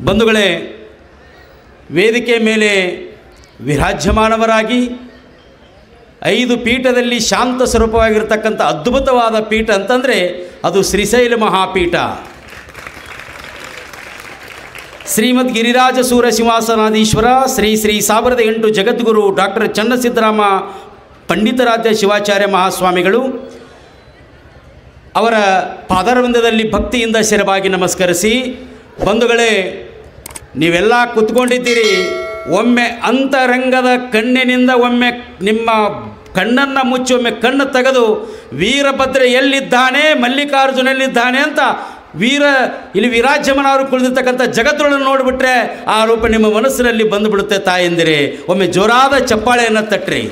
ಬಂಧುಗಳೇ, ವೇದಿಕೆ ಮೇಲೆ ವಿರಾಜ್ಯಮಾನವರಾಗಿ 5 ಪೀಠದಲ್ಲಿ ಶಾಂತ ಸ್ವರೂಪವಾಗಿರ್ತಕ್ಕಂಥ ಅದ್ಭುತವಾದ ಪೀಠ ಅಂತಂದರೆ ಅದು ಶ್ರೀಶೈಲ ಮಹಾಪೀಠ. ಶ್ರೀಮದ್ ಗಿರಿರಾಜ ಸೂರ ಸಿಂಹಾಸನಾಧೀಶ್ವರ ಶ್ರೀ ಶ್ರೀ 1008 ಜಗದ್ಗುರು ಡಾಕ್ಟರ್ ಚನ್ನಸಿದ್ದರಾಮ ಪಂಡಿತಾರಾಧ್ಯ ಶಿವಾಚಾರ್ಯ ಮಹಾಸ್ವಾಮಿಗಳು ಅವರ ಪಾದಾರವಿಂದದಲ್ಲಿ ಭಕ್ತಿಯಿಂದ ಶಿರವಾಗಿ ನಮಸ್ಕರಿಸಿ, ಬಂಧುಗಳೇ, ನೀವೆಲ್ಲ ಕೂತ್ಕೊಂಡಿದ್ದೀರಿ. ಒಮ್ಮೆ ಅಂತರಂಗದ ಕಣ್ಣಿನಿಂದ ಒಮ್ಮೆ ನಿಮ್ಮ ಕಣ್ಣನ್ನು ಮುಚ್ಚಿ ಒಮ್ಮೆ ಕಣ್ಣು ತೆಗೆದು ವೀರಭದ್ರ ಎಲ್ಲಿದ್ದಾನೆ, ಮಲ್ಲಿಕಾರ್ಜುನ ಎಲ್ಲಿದ್ದಾನೆ ಅಂತ ಇಲ್ಲಿ ವಿರಾಜ್ಯಮನವರು ಕುಳಿದಿರ್ತಕ್ಕಂಥ ಜಗತ್ತುಗಳನ್ನು ನೋಡಿಬಿಟ್ರೆ ಆ ರೂಪ ನಿಮ್ಮ ಮನಸ್ಸಿನಲ್ಲಿ ಬಂದುಬಿಡುತ್ತೆ ತಾಯಂದಿರೆ. ಒಮ್ಮೆ ಜೋರಾದ ಚಪ್ಪಾಳೆಯನ್ನು ತಟ್ರಿ.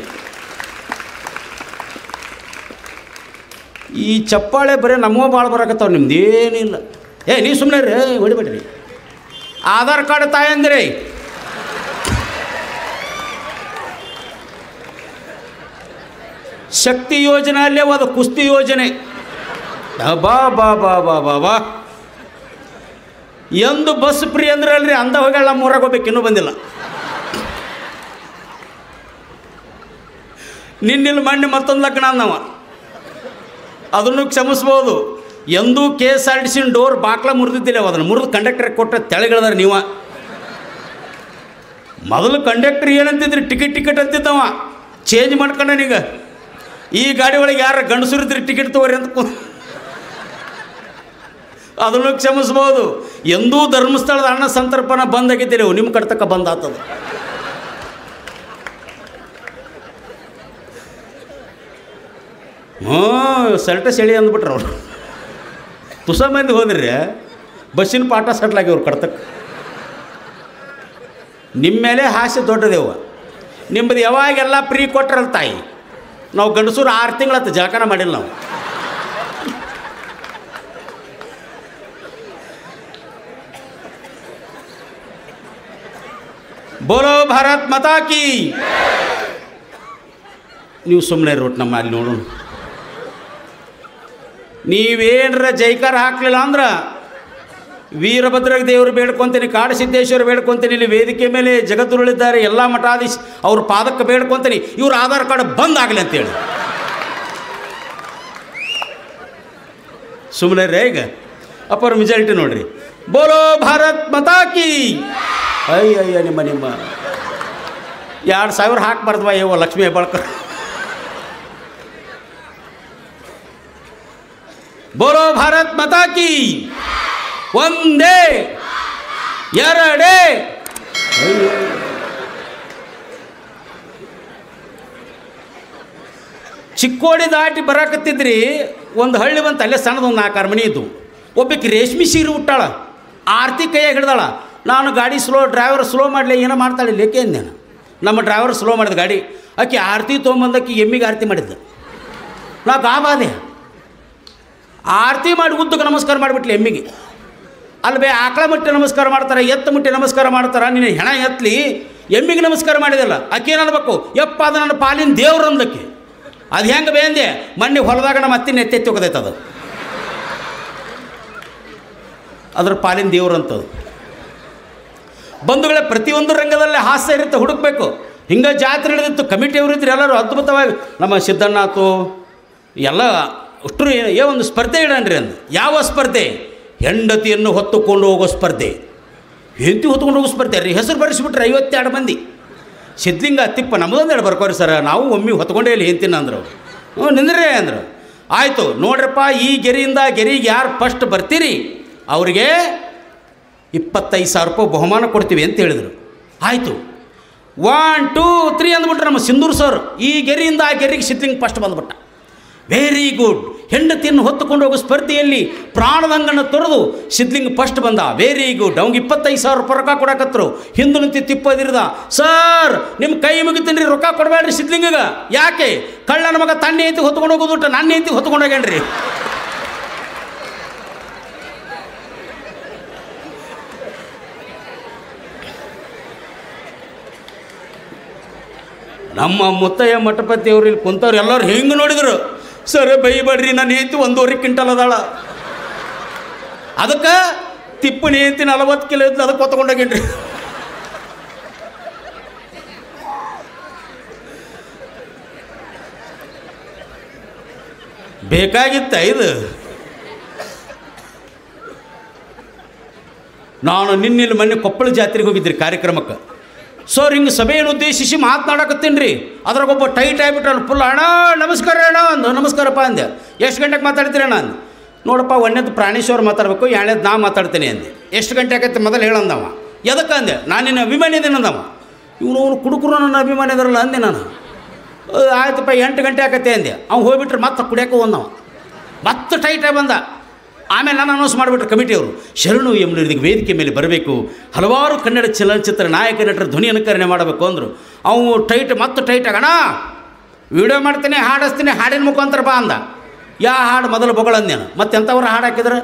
ಈ ಚಪ್ಪಾಳೆ ಬರೀ ನಮ್ಮೋ ಭಾಳ ಬರಕತ್ತಾವ, ನಿಮ್ದು ಏನಿಲ್ಲ. ನೀವು ಸುಮ್ಮನೆ ರೀ, ಹೊಡಿಬೇಡ್ರಿ. ಆಧಾರ್ ಕಾರ್ಡ್ ತಾಯಂದಿರೆ, ಶಕ್ತಿ ಯೋಜನೆ ಅಲ್ಲೇ ಅದು ಕುಸ್ತಿ ಯೋಜನೆ. ಬಾ ಬಾ ಬಾ ಬಾ ಬಾ ಬಾ ಎಂದು ಬಸ್ ಫ್ರೀ ಅಂದ್ರೆ ಅಲ್ರಿ, ಅಂದ ಹೋಗಿ ನಮ್ಮೂರಾಗ ಹೋಗ್ಬೇಕು, ಇನ್ನೂ ಬಂದಿಲ್ಲ. ನಿನ್ನಿಲ್ಲಿ ಮಣ್ಣು ಮತ್ತೊಂದು ಲಗ್ನ ಅಂದವ, ಅದನ್ನು ಕ್ಷಮಿಸ್ಬೋದು. ಎಂದೂ KSRTC ಡೋರ್ ಬಾಕ್ಲ ಮುರಿದಿದ್ದಿಲ್ಲ, ಅದನ್ನು ಮುರಿದು ಕಂಡಕ್ಟರ್ಗೆ ಕೊಟ್ಟರೆ ತೆಳಗಿಳದಾರ ನೀವು. ಮೊದಲು ಕಂಡಕ್ಟರ್ ಏನಂತಿದ್ರಿ, ಟಿಕೆಟ್ ಅಂತಿದ್ದವ, ಚೇಂಜ್ ಮಾಡ್ಕೊಂಡನೀಗ. ಈ ಗಾಡಿ ಒಳಗೆ ಯಾರು ಗಂಡಸರಿದ್ರಿ ಟಿಕೆಟ್ ತಗೋರಿ ಅಂತ ಅದನ್ನು ಕ್ಷಮಿಸ್ಬೋದು. ಎಂದೂ ಧರ್ಮಸ್ಥಳದ ಅನ್ನ ಸಂತರ್ಪಣ ಬಂದಾಗಿದ್ದೀರಿ, ನಿಮ್ಮ ಕಡ್ತಕ್ಕ ಬಂದಾಗ್ತದೆ. ಸೆಲ್ಟ ಸೆಳಿ ಅಂದ್ಬಿಟ್ರು ಅವರು. ತುಸ ಮಂದಿ ಹೋದ್ರಿ, ಬಸ್ಸಿನ ಪಾಠ ಸಟ್ಲಾಗ್ಯವ್ರು ಕಡ್ತಕ್ಕೆ. ನಿಮ್ಮ ಮೇಲೆ ಹಾಸ್ಯ ದೊಡ್ಡದೇವ. ನಿಮ್ಮದು ಯಾವಾಗೆಲ್ಲ ಫ್ರೀ ಕೊಟ್ರಲ್ಲ ತಾಯಿ. ನಾವು ಗಂಡಸೂರು 6 ತಿಂಗಳತ್ತು ಜಳಕನ ಮಾಡಿಲ್ಲ ನಾವು. ಬೋಲೋ ಭಾರತ್ ಮಾತಾ ಕಿ. ನೀವು ಸುಮ್ಮನೆ ರೋಟ್ ನಮ್ಮ ಅಲ್ಲಿ ನೋಡೋಣ. ನೀವೇನರ ಜೈಕಾರ ಹಾಕಲಿಲ್ಲ ಅಂದ್ರೆ ವೀರಭದ್ರ ದೇವರು ಬೇಡ್ಕೊತೀನಿ, ಕಾಡು ಸಿದ್ದೇಶ್ವರ ಬೇಡ್ಕೊತೀನಿ, ಇಲ್ಲಿ ವೇದಿಕೆ ಮೇಲೆ ಜಗದ್ಗುರುಗಳಿದ್ದಾರೆ ಎಲ್ಲ ಮಠಾಧೀಶ ಅವ್ರ ಪಾದಕ್ಕೆ ಬೇಡ್ಕೊತೀನಿ, ಇವ್ರ ಆಧಾರ್ ಕಾರ್ಡ್ ಬಂದ್ ಆಗಲಿ ಅಂತೇಳಿ. ಸುಮ್ಮನೆ ರೇ. ಈಗ ಅಪ್ಪರ ಮೆಜಾರಿಟಿ ನೋಡ್ರಿ. ಬೋಲೋ ಭಾರತ್ ಮಾತಾ ಕಿ. ಅಯ್ಯ ನಿಮ್ಮ 2000 ಹಾಕಬಾರ್ದವ ಇವ ಲಕ್ಷ್ಮೀ ಹೆಬ್ಬಾಳ್ಕರ್. ಬೋಲೋ ಭಾರತ್ ಮಾತಾ ಕಿ. ಒಂದೇ ಎರಡೇ. ಚಿಕ್ಕೋಡಿ ದಾಟಿ ಬರಾಕತ್ತಿದ್ರಿ, ಒಂದು ಹಳ್ಳಿ ಬಂತು, ಅಲ್ಲೇ ಸಣ್ಣದೊಂದು 4 ಮನೆ ಇದ್ದು. ಒಬ್ಬಕ್ಕೆ ರೇಷ್ಮೆ ಸೀರೆ ಉಟ್ಟಾಳ, ಆರತಿ ಕೈಯಾಗಿ ಹಿಡ್ದಾಳ. ನಾನು ಗಾಡಿ ಡ್ರೈವರ್ ಸ್ಲೋ ಮಾಡಲಿ, ಏನೋ ಮಾಡ್ತಾಳೆ ಲೇಕೆ ಅಂದೇನು. ನಮ್ಮ ಡ್ರೈವರ್ ಸ್ಲೋ ಮಾಡಿದ ಗಾಡಿ. ಆಕೆ ಆರತಿ ತೊಗೊಂಬಂದಕ್ಕೆ ಎಮ್ಮಿಗೆ ಆರತಿ ಮಾಡಿದ್ದ. ನಾ ಗಾಬಾದೆ. ಆರತಿ ಮಾಡಿ ಉದ್ದಕ್ಕೆ ನಮಸ್ಕಾರ ಮಾಡಿಬಿಟ್ಲಿ ಎಮ್ಮಿಗೆ. ಅಲ್ವೇ ಆಕಳ ಮುಟ್ಟಿ ನಮಸ್ಕಾರ ಮಾಡ್ತಾರೆ, ಎತ್ತ ಮುಟ್ಟಿ ನಮಸ್ಕಾರ ಮಾಡ್ತಾರೆ. ನೀನು ಹೆಣ ಎತ್ತಲಿ, ಎಮ್ಮಿಗೆ ನಮಸ್ಕಾರ ಮಾಡಿದಲ್ಲ. ಆಕೆ ಏನು ಅನ್ಬೇಕು, ಯಪ್ಪ ಅದು ನನ್ನ ಪಾಲಿನ ದೇವ್ರು ಅಂದಕ್ಕೆ. ಅದು ಹೆಂಗೆ ಬೇಂದೆ, ಮೊನ್ನೆ ಹೊಲದಾಗ ನಮ್ಮ ಅತ್ತಿನ ಎತ್ತೆತ್ತಿ ಹೋಗೋದೈತೆ. ಅದು ಅದ್ರ ಪಾಲಿನ ದೇವ್ರು ಅಂತದು. ಬಂಧುಗಳೇ, ಪ್ರತಿಯೊಂದು ರಂಗದಲ್ಲೇ ಹಾಸ್ಯ ಇರುತ್ತೆ, ಹುಡುಕಬೇಕು. ಹಿಂಗೆ ಜಾತ್ರೆ ಹಿಡಿದಿತ್ತು, ಕಮಿಟಿಯವರು ಇದ್ರು ಎಲ್ಲರೂ ಅದ್ಭುತವಾಗಿ. ನಮ್ಮ ಸಿದ್ದಣ್ಣಾತು ಎಲ್ಲ ಅಷ್ಟರು ಒಂದು ಸ್ಪರ್ಧೆ ಇಡನ್ರಿ ಅಂದು. ಯಾವ ಸ್ಪರ್ಧೆ? ಹೆಂಡತಿಯನ್ನು ಹೊತ್ತುಕೊಂಡು ಹೋಗೋ ಸ್ಪರ್ಧೆ. ಹೆಂಡತಿ ಹೊತ್ಕೊಂಡು ಹೋಗೋ ಸ್ಪರ್ಧೆ ರೀ. ಹೆಸರು ಬರೆಸಿಬಿಟ್ರೆ 52 ಮಂದಿ. ಸಿದ್ಲಿಂಗ ತಿಪ್ಪ ನಮ್ಮದೊಂದು 2 ಬರ್ಕೋರಿ ಸರ್, ನಾವು ಒಮ್ಮೆ ಹೊತ್ಕೊಂಡೇ ಇಲ್ಲಿ ಹೆಂಡ್ತಿನ ಅಂದರು. ನಿಂದ್ರೇ ಅಂದರು. ಆಯಿತು ನೋಡ್ರಪ್ಪ, ಈ ಗೆರೆಯಿಂದ ಗೆರಿಗೆ ಯಾರು ಫಸ್ಟ್ ಬರ್ತೀರಿ ಅವರಿಗೆ 25,000 ರೂಪಾಯಿ ಬಹುಮಾನ ಕೊಡ್ತೀವಿ ಅಂತ ಹೇಳಿದರು. ಆಯಿತು, 1 2 3 ಅಂದ್ಬಿಟ್ರೆ ನಮ್ಮ ಸಿಂಧೂರು ಸರ್. ಈ ಗೆರೆಯಿಂದ ಆ ಗೆರೆಗೆ ಸಿದ್ಲಿಂಗ್ ಫಸ್ಟ್ ಬಂದ್ಬಿಟ್ಟ. Very good. ಹೆಂಡತಿಯನ್ನು ಹೊತ್ತುಕೊಂಡು ಹೋಗೋ ಸ್ಪರ್ಧೆಯಲ್ಲಿ ಪ್ರಾಣದಂಗನ್ನು ತೊರೆದು ಸಿದ್ಲಿಂಗ್ ಫಸ್ಟ್ ಬಂದ. Very good. ಅವ್ನಿಗೆ 25,000 ರೂಪಾಯಿ ರೊಕ್ಕ ಕೊಡಕತ್ತರು. ಹಿಂದೆ ನಿಂತು ತಿಪ್ಪದಿರ್ದ, ಸರ್ ನಿಮ್ಮ ಕೈ ಮುಗಿತೀನಿ ರೀ, ರೊಕ್ಕ ಕೊಡಬೇಡ್ರಿ ಸಿದ್ಲಿಂಗಿಗೆ. ಯಾಕೆ? ಕಳ್ಳನ ಮಗ ತನ್ನ ಹೆಂಡತಿ ಹೊತ್ಕೊಂಡು ಹೋಗೋದು, ನನ್ನ ಹೆಂಡತಿ ಹೊತ್ಕೊಂಡು ಹೋಗ್ಯಾನ್ರಿ. ನಮ್ಮ ಮುತ್ತಯ್ಯ ಮಠಪತಿಯವ್ರು ಇಲ್ಲಿ ಕುಂತವ್ರು ಎಲ್ಲರೂ ಹೆಂಗೆ ನೋಡಿದ್ರು, ಸರ್ ಬೈಬೇಡ್ರಿ, ನನ್ನ ಹೆಂಡತಿ 1.5 ಕ್ವಿಂಟಲ್ ಅದಾಳ. ಅದಕ್ಕೆ ತಿಪ್ಪನಿ ಅಂತಿ 40 ಕಿಲೋ ಇದ್ದು ಅದಕ್ಕೆ ಹೊತ್ಕೊಂಡೋಗೇನ್ರಿ. ಬೇಕಾಗಿತ್ತ ಇದು? ನಾನು ನಿನ್ನಿಲ್ಲಿ ಮೊನ್ನೆ ಕೊಪ್ಪಳ ಜಾತ್ರೆಗೆ ಹೋಗಿದ್ರಿ ಕಾರ್ಯಕ್ರಮಕ್ಕೆ. ಸರ್ ಹಿಂಗೆ ಸಭೆಯನ್ನು ಉದ್ದೇಶಿಸಿ ಮಾತನಾಡಕತ್ತೀನಿ ರೀ. ಅದ್ರಾಗೊಬ್ಬ ಟೈಟ್ ಆಗಿಬಿಟ್ರಲ್ಲ ಫುಲ್. ಅಣ್ಣ ನಮಸ್ಕಾರ ಅಣ್ಣ ಅಂದು. ನಮಸ್ಕಾರಪ್ಪ ಅಂದೆ. ಎಷ್ಟು ಗಂಟೆಗೆ ಮಾತಾಡ್ತೀರಿ ಅಣ್ಣ ಅಂದು. ನೋಡಪ್ಪ, ಒಂದೇದು ಪ್ರಾಣೇಶ್ವರ್ ಮಾತಾಡಬೇಕು, ಎರಡನೇದು ನಾ ಮಾತಾಡ್ತೀನಿ ಅಂದೆ. ಎಷ್ಟು ಗಂಟೆ ಆಗತ್ತೆ ಮೊದಲು ಹೇಳಂದವ. ಎದಕ್ಕೆ ಅಂದೆ. ನಾನು ನಿನ್ನ ಅಭಿಮಾನಿ ಇದ್ದೀನಿ ಅಂದವ. ಇವನು ಕುಡುಕರು ನನ್ನ ಅಭಿಮಾನಿ ಇದಾರಲ್ಲ ಅಂದೆ ನಾನು. ಆಯ್ತಪ್ಪ 8 ಗಂಟೆ ಆಗತ್ತೆ ಅಂದೆ. ಅವ್ನು ಹೋಗ್ಬಿಟ್ರೆ ಮತ್ತೆ ಕುಡಿಯೋಕೆ ಹೋದವ. ಮತ್ತೆ ಟೈಟಾಗಿ ಬಂದ. ಆಮೇಲೆ ನಾನು ಅನೌನ್ಸ್ ಮಾಡಿಬಿಟ್ರೆ ಕಮಿಟಿಯವರು, ಶರಣು ಎಂಬುವರಿಗೆ ವೇದಿಕೆ ಮೇಲೆ ಬರಬೇಕು, ಹಲವಾರು ಕನ್ನಡ ಚಲನಚಿತ್ರ ನಾಯಕ ನಟರ ಧ್ವನಿ ಅನುಕರಣೆ ಮಾಡಬೇಕು ಅಂದರು. ಅವನು ಮತ್ತೆ ಟೈಟ್ ಆಗೋಣ, ವಿಡಿಯೋ ಮಾಡ್ತೀನಿ, ಹಾಡಿಸ್ತೀನಿ, ಹಾಡಿನ ಮುಖಾಂತರ ಬಾ ಅಂದ. ಯಾ ಹಾಡು ಮೊದಲು ಬೊಗಳಂದೇನು. ಮತ್ತೆ ಎಂಥವ್ರು ಹಾಡು ಹಾಕಿದ್ರೆ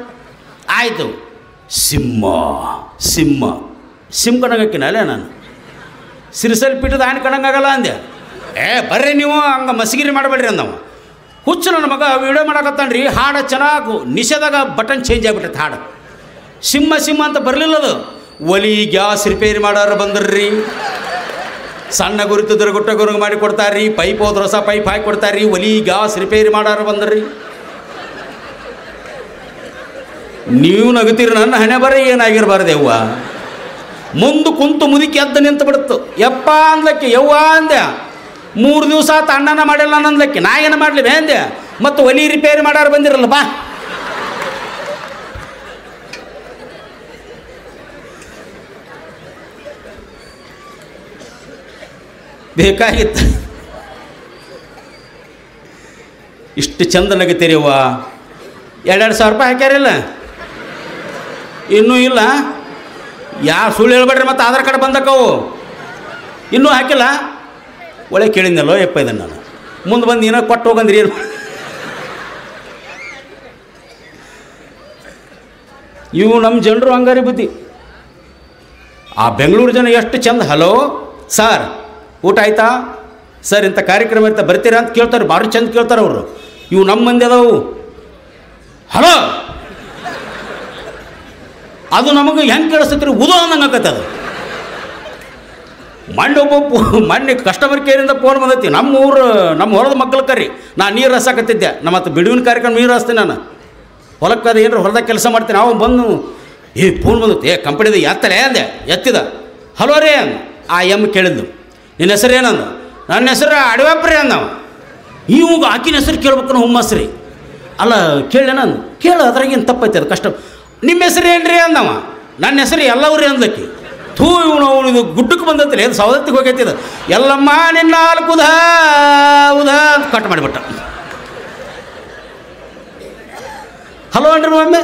ಆಯಿತು. ಸಿಮ್ ಕಣಗಕ್ಕಿನ ಅಲ್ಲೇ ನಾನು ಸಿರಿಸಲ್ ಪಿಟ್ಟದ ಆನೆ ಕಣಂಗಾಗಲ್ಲ ಅಂದೆ. ಬರ್ರಿ ನೀವು ಹಂಗೆ ಮಸಗಿರಿ ಮಾಡಬೇಡ್ರಿ ಅಂದವ. ಹುಚ್ಚು ನನ್ನ ಮಗ ವಿಡಿಯೋ ಮಾಡಕತ್ತಾನ್ರಿ, ಹಾಡು ಚೆನ್ನಾಗು ನಿಷೇಧಾಗ ಬಟನ್ ಚೇಂಜ್ ಆಗಿಬಿಟ್ಟೈತೆ. ಹಾಡು ಸಿಂಹ ಅಂತ ಬರಲಿಲ್ಲದು. ಒಲಿ ಗ್ಯಾಸ್ ರಿಪೇರಿ ಮಾಡೋರು ಬಂದ್ರಿ, ಸಣ್ಣ ಗುರುತಿದ್ರೆ ಗುಟ್ಟ ಗುರುಗು ಮಾಡಿ ಕೊಡ್ತಾರ್ರಿ, ಪೈಪ್ ಹೋದ್ರೆ ಹೊಸ ಪೈಪ್ ಹಾಕಿ ಕೊಡ್ತಾರ್ರಿ, ಒಲಿ ಗ್ಯಾಸ್ ರಿಪೇರಿ ಮಾಡೋರು ಬಂದ್ರಿ. ನೀವು ನಗುತ್ತೀರಿ, ನನ್ನ ಹಣೆ ಬರ ಏನಾಗಿರಬಾರ್ದು ಯವ್ವ. ಮುಂದೆ ಕುಂತು ಮುದುಕಿ ಎದ್ದು ನಿಂತು ಬಿಡುತ್ತು. ಯಪ್ಪ ಅಂದ್ಲಕ್ಕೆ ಯವ್ವ ಅಂದೆ. 3 ದಿವಸ ಆತ ಅಣ್ಣನ ಮಾಡಿಲ್ಲ ನಂದ್ಲಕ್ಕೆ. ನಾ ಏನು ಮಾಡಲಿ ಬೇಂದೆ. ಮತ್ತು ಒಲಿ ರಿಪೇರಿ ಮಾಡೋರು ಬಂದಿರಲ್ಲ ಬಾ. ಬೇಕಾಗಿತ್ತು. ಇಷ್ಟು ಚಂದ ನಗತೀರಿ ಅವ್ವ. 2,000 ರೂಪಾಯಿ ಹಾಕ್ಯಾರಿಲ್ಲ, ಇನ್ನೂ ಇಲ್ಲ. ಯಾರು ಸುಳ್ಳು ಹೇಳ್ಬೇಡ್ರಿ. ಮತ್ತು ಆಧಾರ್ ಕಾರ್ಡ್ ಬಂದಕ್ಕವು ಇನ್ನೂ ಹಾಕಿಲ್ಲ. ಒಳ್ಳೆ ಕೇಳಿದ್ನಲ್ಲೋ ಯಪ್ಪ ಇದನ್ನು ನಾನು. ಮುಂದೆ ಬಂದು ಏನೋ ಕೊಟ್ಟು ಹೋಗಂದ್ರಿ ಏನು. ಇವು ನಮ್ಮ ಜನರು ಹಂಗಾರಿ ಬುದ್ಧಿ. ಆ ಬೆಂಗಳೂರು ಜನ ಎಷ್ಟು ಚಂದ. ಹಲೋ ಸರ್, ಊಟ ಆಯ್ತಾ ಸರ್, ಇಂಥ ಕಾರ್ಯಕ್ರಮ ಇರ್ತಾ ಬರ್ತೀರಾ ಅಂತ ಕೇಳ್ತಾರೆ. ಭಾರಿ ಚಂದ ಕೇಳ್ತಾರೆ ಅವರು. ಇವು ನಮ್ಮ ಮಂದಿ ಅದಾವು. ಹಲೋ ಅದು ನಮಗೆ ಹೆಂಗೆ ಕೇಳಿಸ್ತೈತ್ರಿ, ಉದೋ ಅಂದಂಗೆ ಆಕತ್ತೆ. ಮೊನ್ನೆ ಕಸ್ಟಮರ್ ಕೇರಿಂದ ಫೋನ್ ಬಂದೈತಿ. ನಮ್ಮ ಹೊಲದ ಮಕ್ಕಳು ಕರಿ. ನಾನು ನೀರು ಹಸಾಕತ್ತಿದ್ದೆ. ನಮ್ಮ ಮತ್ತು ಬಿಡುವಿನ ಕಾರ್ಯಕ್ರಮ ನೀರು ಹಸ್ತೀನಿ ನಾನು. ಹೊಲಕ್ಕೆ ಅದು ಏನಾರು ಹೊಲದಾಗ ಕೆಲಸ ಮಾಡ್ತೀನಿ. ಅವನು ಬಂದು ಫೋನ್ ಬಂದೈತಿ. ಕಂಪನಿದ ಎತ್ತಲೇ ಅಂದೆ. ಎತ್ತಿದ. ಹಲೋ ರೀ ಅಂದ. ಆ ಎಮ್ಮ ಕೇಳಿದ್ದು, ನಿನ್ನ ಹೆಸರು ಏನಂದ. ನನ್ನ ಹೆಸರು ಅಡವ್ಯಾಪ್ರಿ ಅಂದವ. ಇವಾಗ ಆಕಿನ ಹೆಸರು ಕೇಳ್ಬೇಕು ಹುಮ್ಮಸ್ರಿ. ಅಲ್ಲ ಕೇಳಿ ನಾನು ಕೇಳು, ಅದ್ರಾಗೇನು ತಪ್ಪೈತೆ ಅದು ಕಷ್ಟ. ನಿಮ್ಮ ಹೆಸರು ಏನ್ರಿ ಅಂದವ. ನನ್ನ ಹೆಸರು ಎಲ್ಲವ್ರಿ ಅಂದ್ಲಕ್ಕಿ. ಇವನು ಇದು ಗುಡ್ಡಕ್ಕೆ ಬಂದೈತಿಲ್ಲ, ಇದು ಸವದತ್ತಿಗೆ ಹೋಗೈತಿದ. ಎಲ್ಲಮ್ಮ ನಿನ್ನ ಉದಾ ಅಂತ ಕಟ್ ಮಾಡಿಬಿಟ್ಟ. ಹಲೋ ಅನ್ರಿ ಒಮ್ಮೆ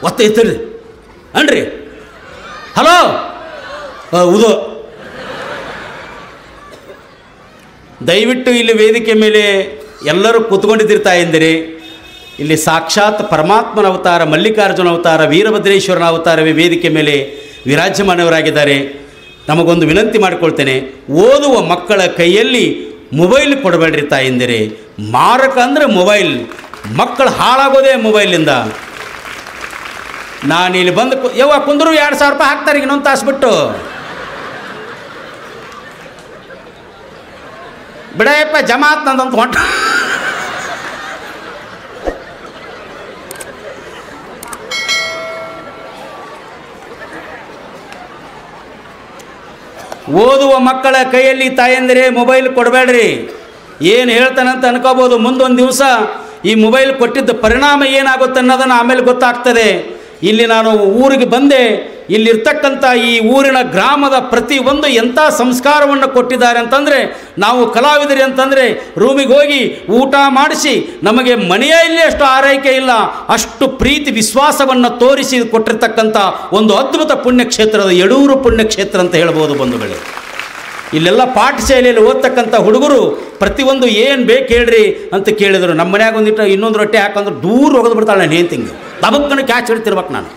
ಒತ್ತೈತಿರಿ ಅನ್ರಿ. ಹಲೋ ಉದೋ. ದಯವಿಟ್ಟು ಇಲ್ಲಿ ವೇದಿಕೆ ಮೇಲೆ ಎಲ್ಲರೂ ಕೂತ್ಕೊಂಡಿದ್ದಿರ್ತಾ ಎಂದರೆ, ಇಲ್ಲಿ ಸಾಕ್ಷಾತ್ ಪರಮಾತ್ಮನ ಅವತಾರ, ಮಲ್ಲಿಕಾರ್ಜುನ ಅವತಾರ, ವೀರಭದ್ರೇಶ್ವರನ ಅವತಾರವೇ ವೇದಿಕೆ ಮೇಲೆ ವಿರಾಜಮಾನವರಾಗಿದ್ದಾರೆ. ನಮಗೊಂದು ವಿನಂತಿ ಮಾಡಿಕೊಳ್ತೇನೆ, ಓದುವ ಮಕ್ಕಳ ಕೈಯಲ್ಲಿ ಮೊಬೈಲ್ ಕೊಡಬೇಡ್ರಿ ತಾಯಂದಿರೆ. ಮಾರಕ ಅಂದರೆ ಮೊಬೈಲ್. ಮಕ್ಕಳು ಹಾಳಾಗೋದೇ ಮೊಬೈಲಿಂದ. ನಾನು ಇಲ್ಲಿ ಬಂದು ಯವ್ವ ಕುಂದರು 2,000 ರೂಪಾಯಿ ಹಾಕ್ತಾರೆ ಇನ್ನೊಂದು ತಾಸು ಬಿಟ್ಟು. ಬಿಡಯಪ್ಪ ಜಮಾತ್ ನಂದಂತ ಹೊಂಟ. ಓದುವ ಮಕ್ಕಳ ಕೈಯಲ್ಲಿ ತಾಯಂದಿರೆ ಮೊಬೈಲ್ ಕೊಡಬೇಡ್ರಿ. ಏನು ಹೇಳ್ತಾನಂತ ಅನ್ಕೋಬೋದು. ಮುಂದೊಂದು ದಿವಸ ಈ ಮೊಬೈಲ್ ಕೊಟ್ಟಿದ್ದ ಪರಿಣಾಮ ಏನಾಗುತ್ತೆ ಅನ್ನೋದನ್ನು ಆಮೇಲೆ ಗೊತ್ತಾಗ್ತದೆ. ಇಲ್ಲಿ ನಾನು ಊರಿಗೆ ಬಂದೆ. ಇಲ್ಲಿರ್ತಕ್ಕಂಥ ಈ ಊರಿನ ಗ್ರಾಮದ ಪ್ರತಿಯೊಂದು ಎಂಥ ಸಂಸ್ಕಾರವನ್ನು ಕೊಟ್ಟಿದ್ದಾರೆ ಅಂತಂದರೆ, ನಾವು ಕಲಾವಿದರಿ ಅಂತಂದರೆ ರೂಮಿಗೆ ಹೋಗಿ ಊಟ ಮಾಡಿಸಿ, ನಮಗೆ ಮನೆಯಲ್ಲಿ ಅಷ್ಟು ಆರೈಕೆ ಇಲ್ಲ, ಅಷ್ಟು ಪ್ರೀತಿ ವಿಶ್ವಾಸವನ್ನು ತೋರಿಸಿ ಕೊಟ್ಟಿರ್ತಕ್ಕಂಥ ಒಂದು ಅದ್ಭುತ ಪುಣ್ಯಕ್ಷೇತ್ರದ ಯಡೂರು ಪುಣ್ಯಕ್ಷೇತ್ರ ಅಂತ ಹೇಳ್ಬೋದು ಬಂಧುಗಳೇ. ಇಲ್ಲೆಲ್ಲ ಪಾಠಶಾಲೆಯಲ್ಲಿ ಓದ್ತಕ್ಕಂಥ ಹುಡುಗರು ಪ್ರತಿಯೊಂದು ಏನು ಬೇಕು ಹೇಳ್ರಿ ಅಂತ ಕೇಳಿದರು. ನಮ್ಮ ಮನ್ಯಾಗ ಒಂದಿಟ್ಟು ಇನ್ನೊಂದು ರೊಟ್ಟಿ ಹಾಕಂದ್ರೆ ದೂರ ಹೋಗೋದು ಬಿಡ್ತಾಳೆ ನಾನು ಹೆಂತಿಂಗೆ. ದಬಕ್ಕನ ಕ್ಯಾಚ್ ಹಿಡ್ತಿರ್ಬೇಕು ನಾನು.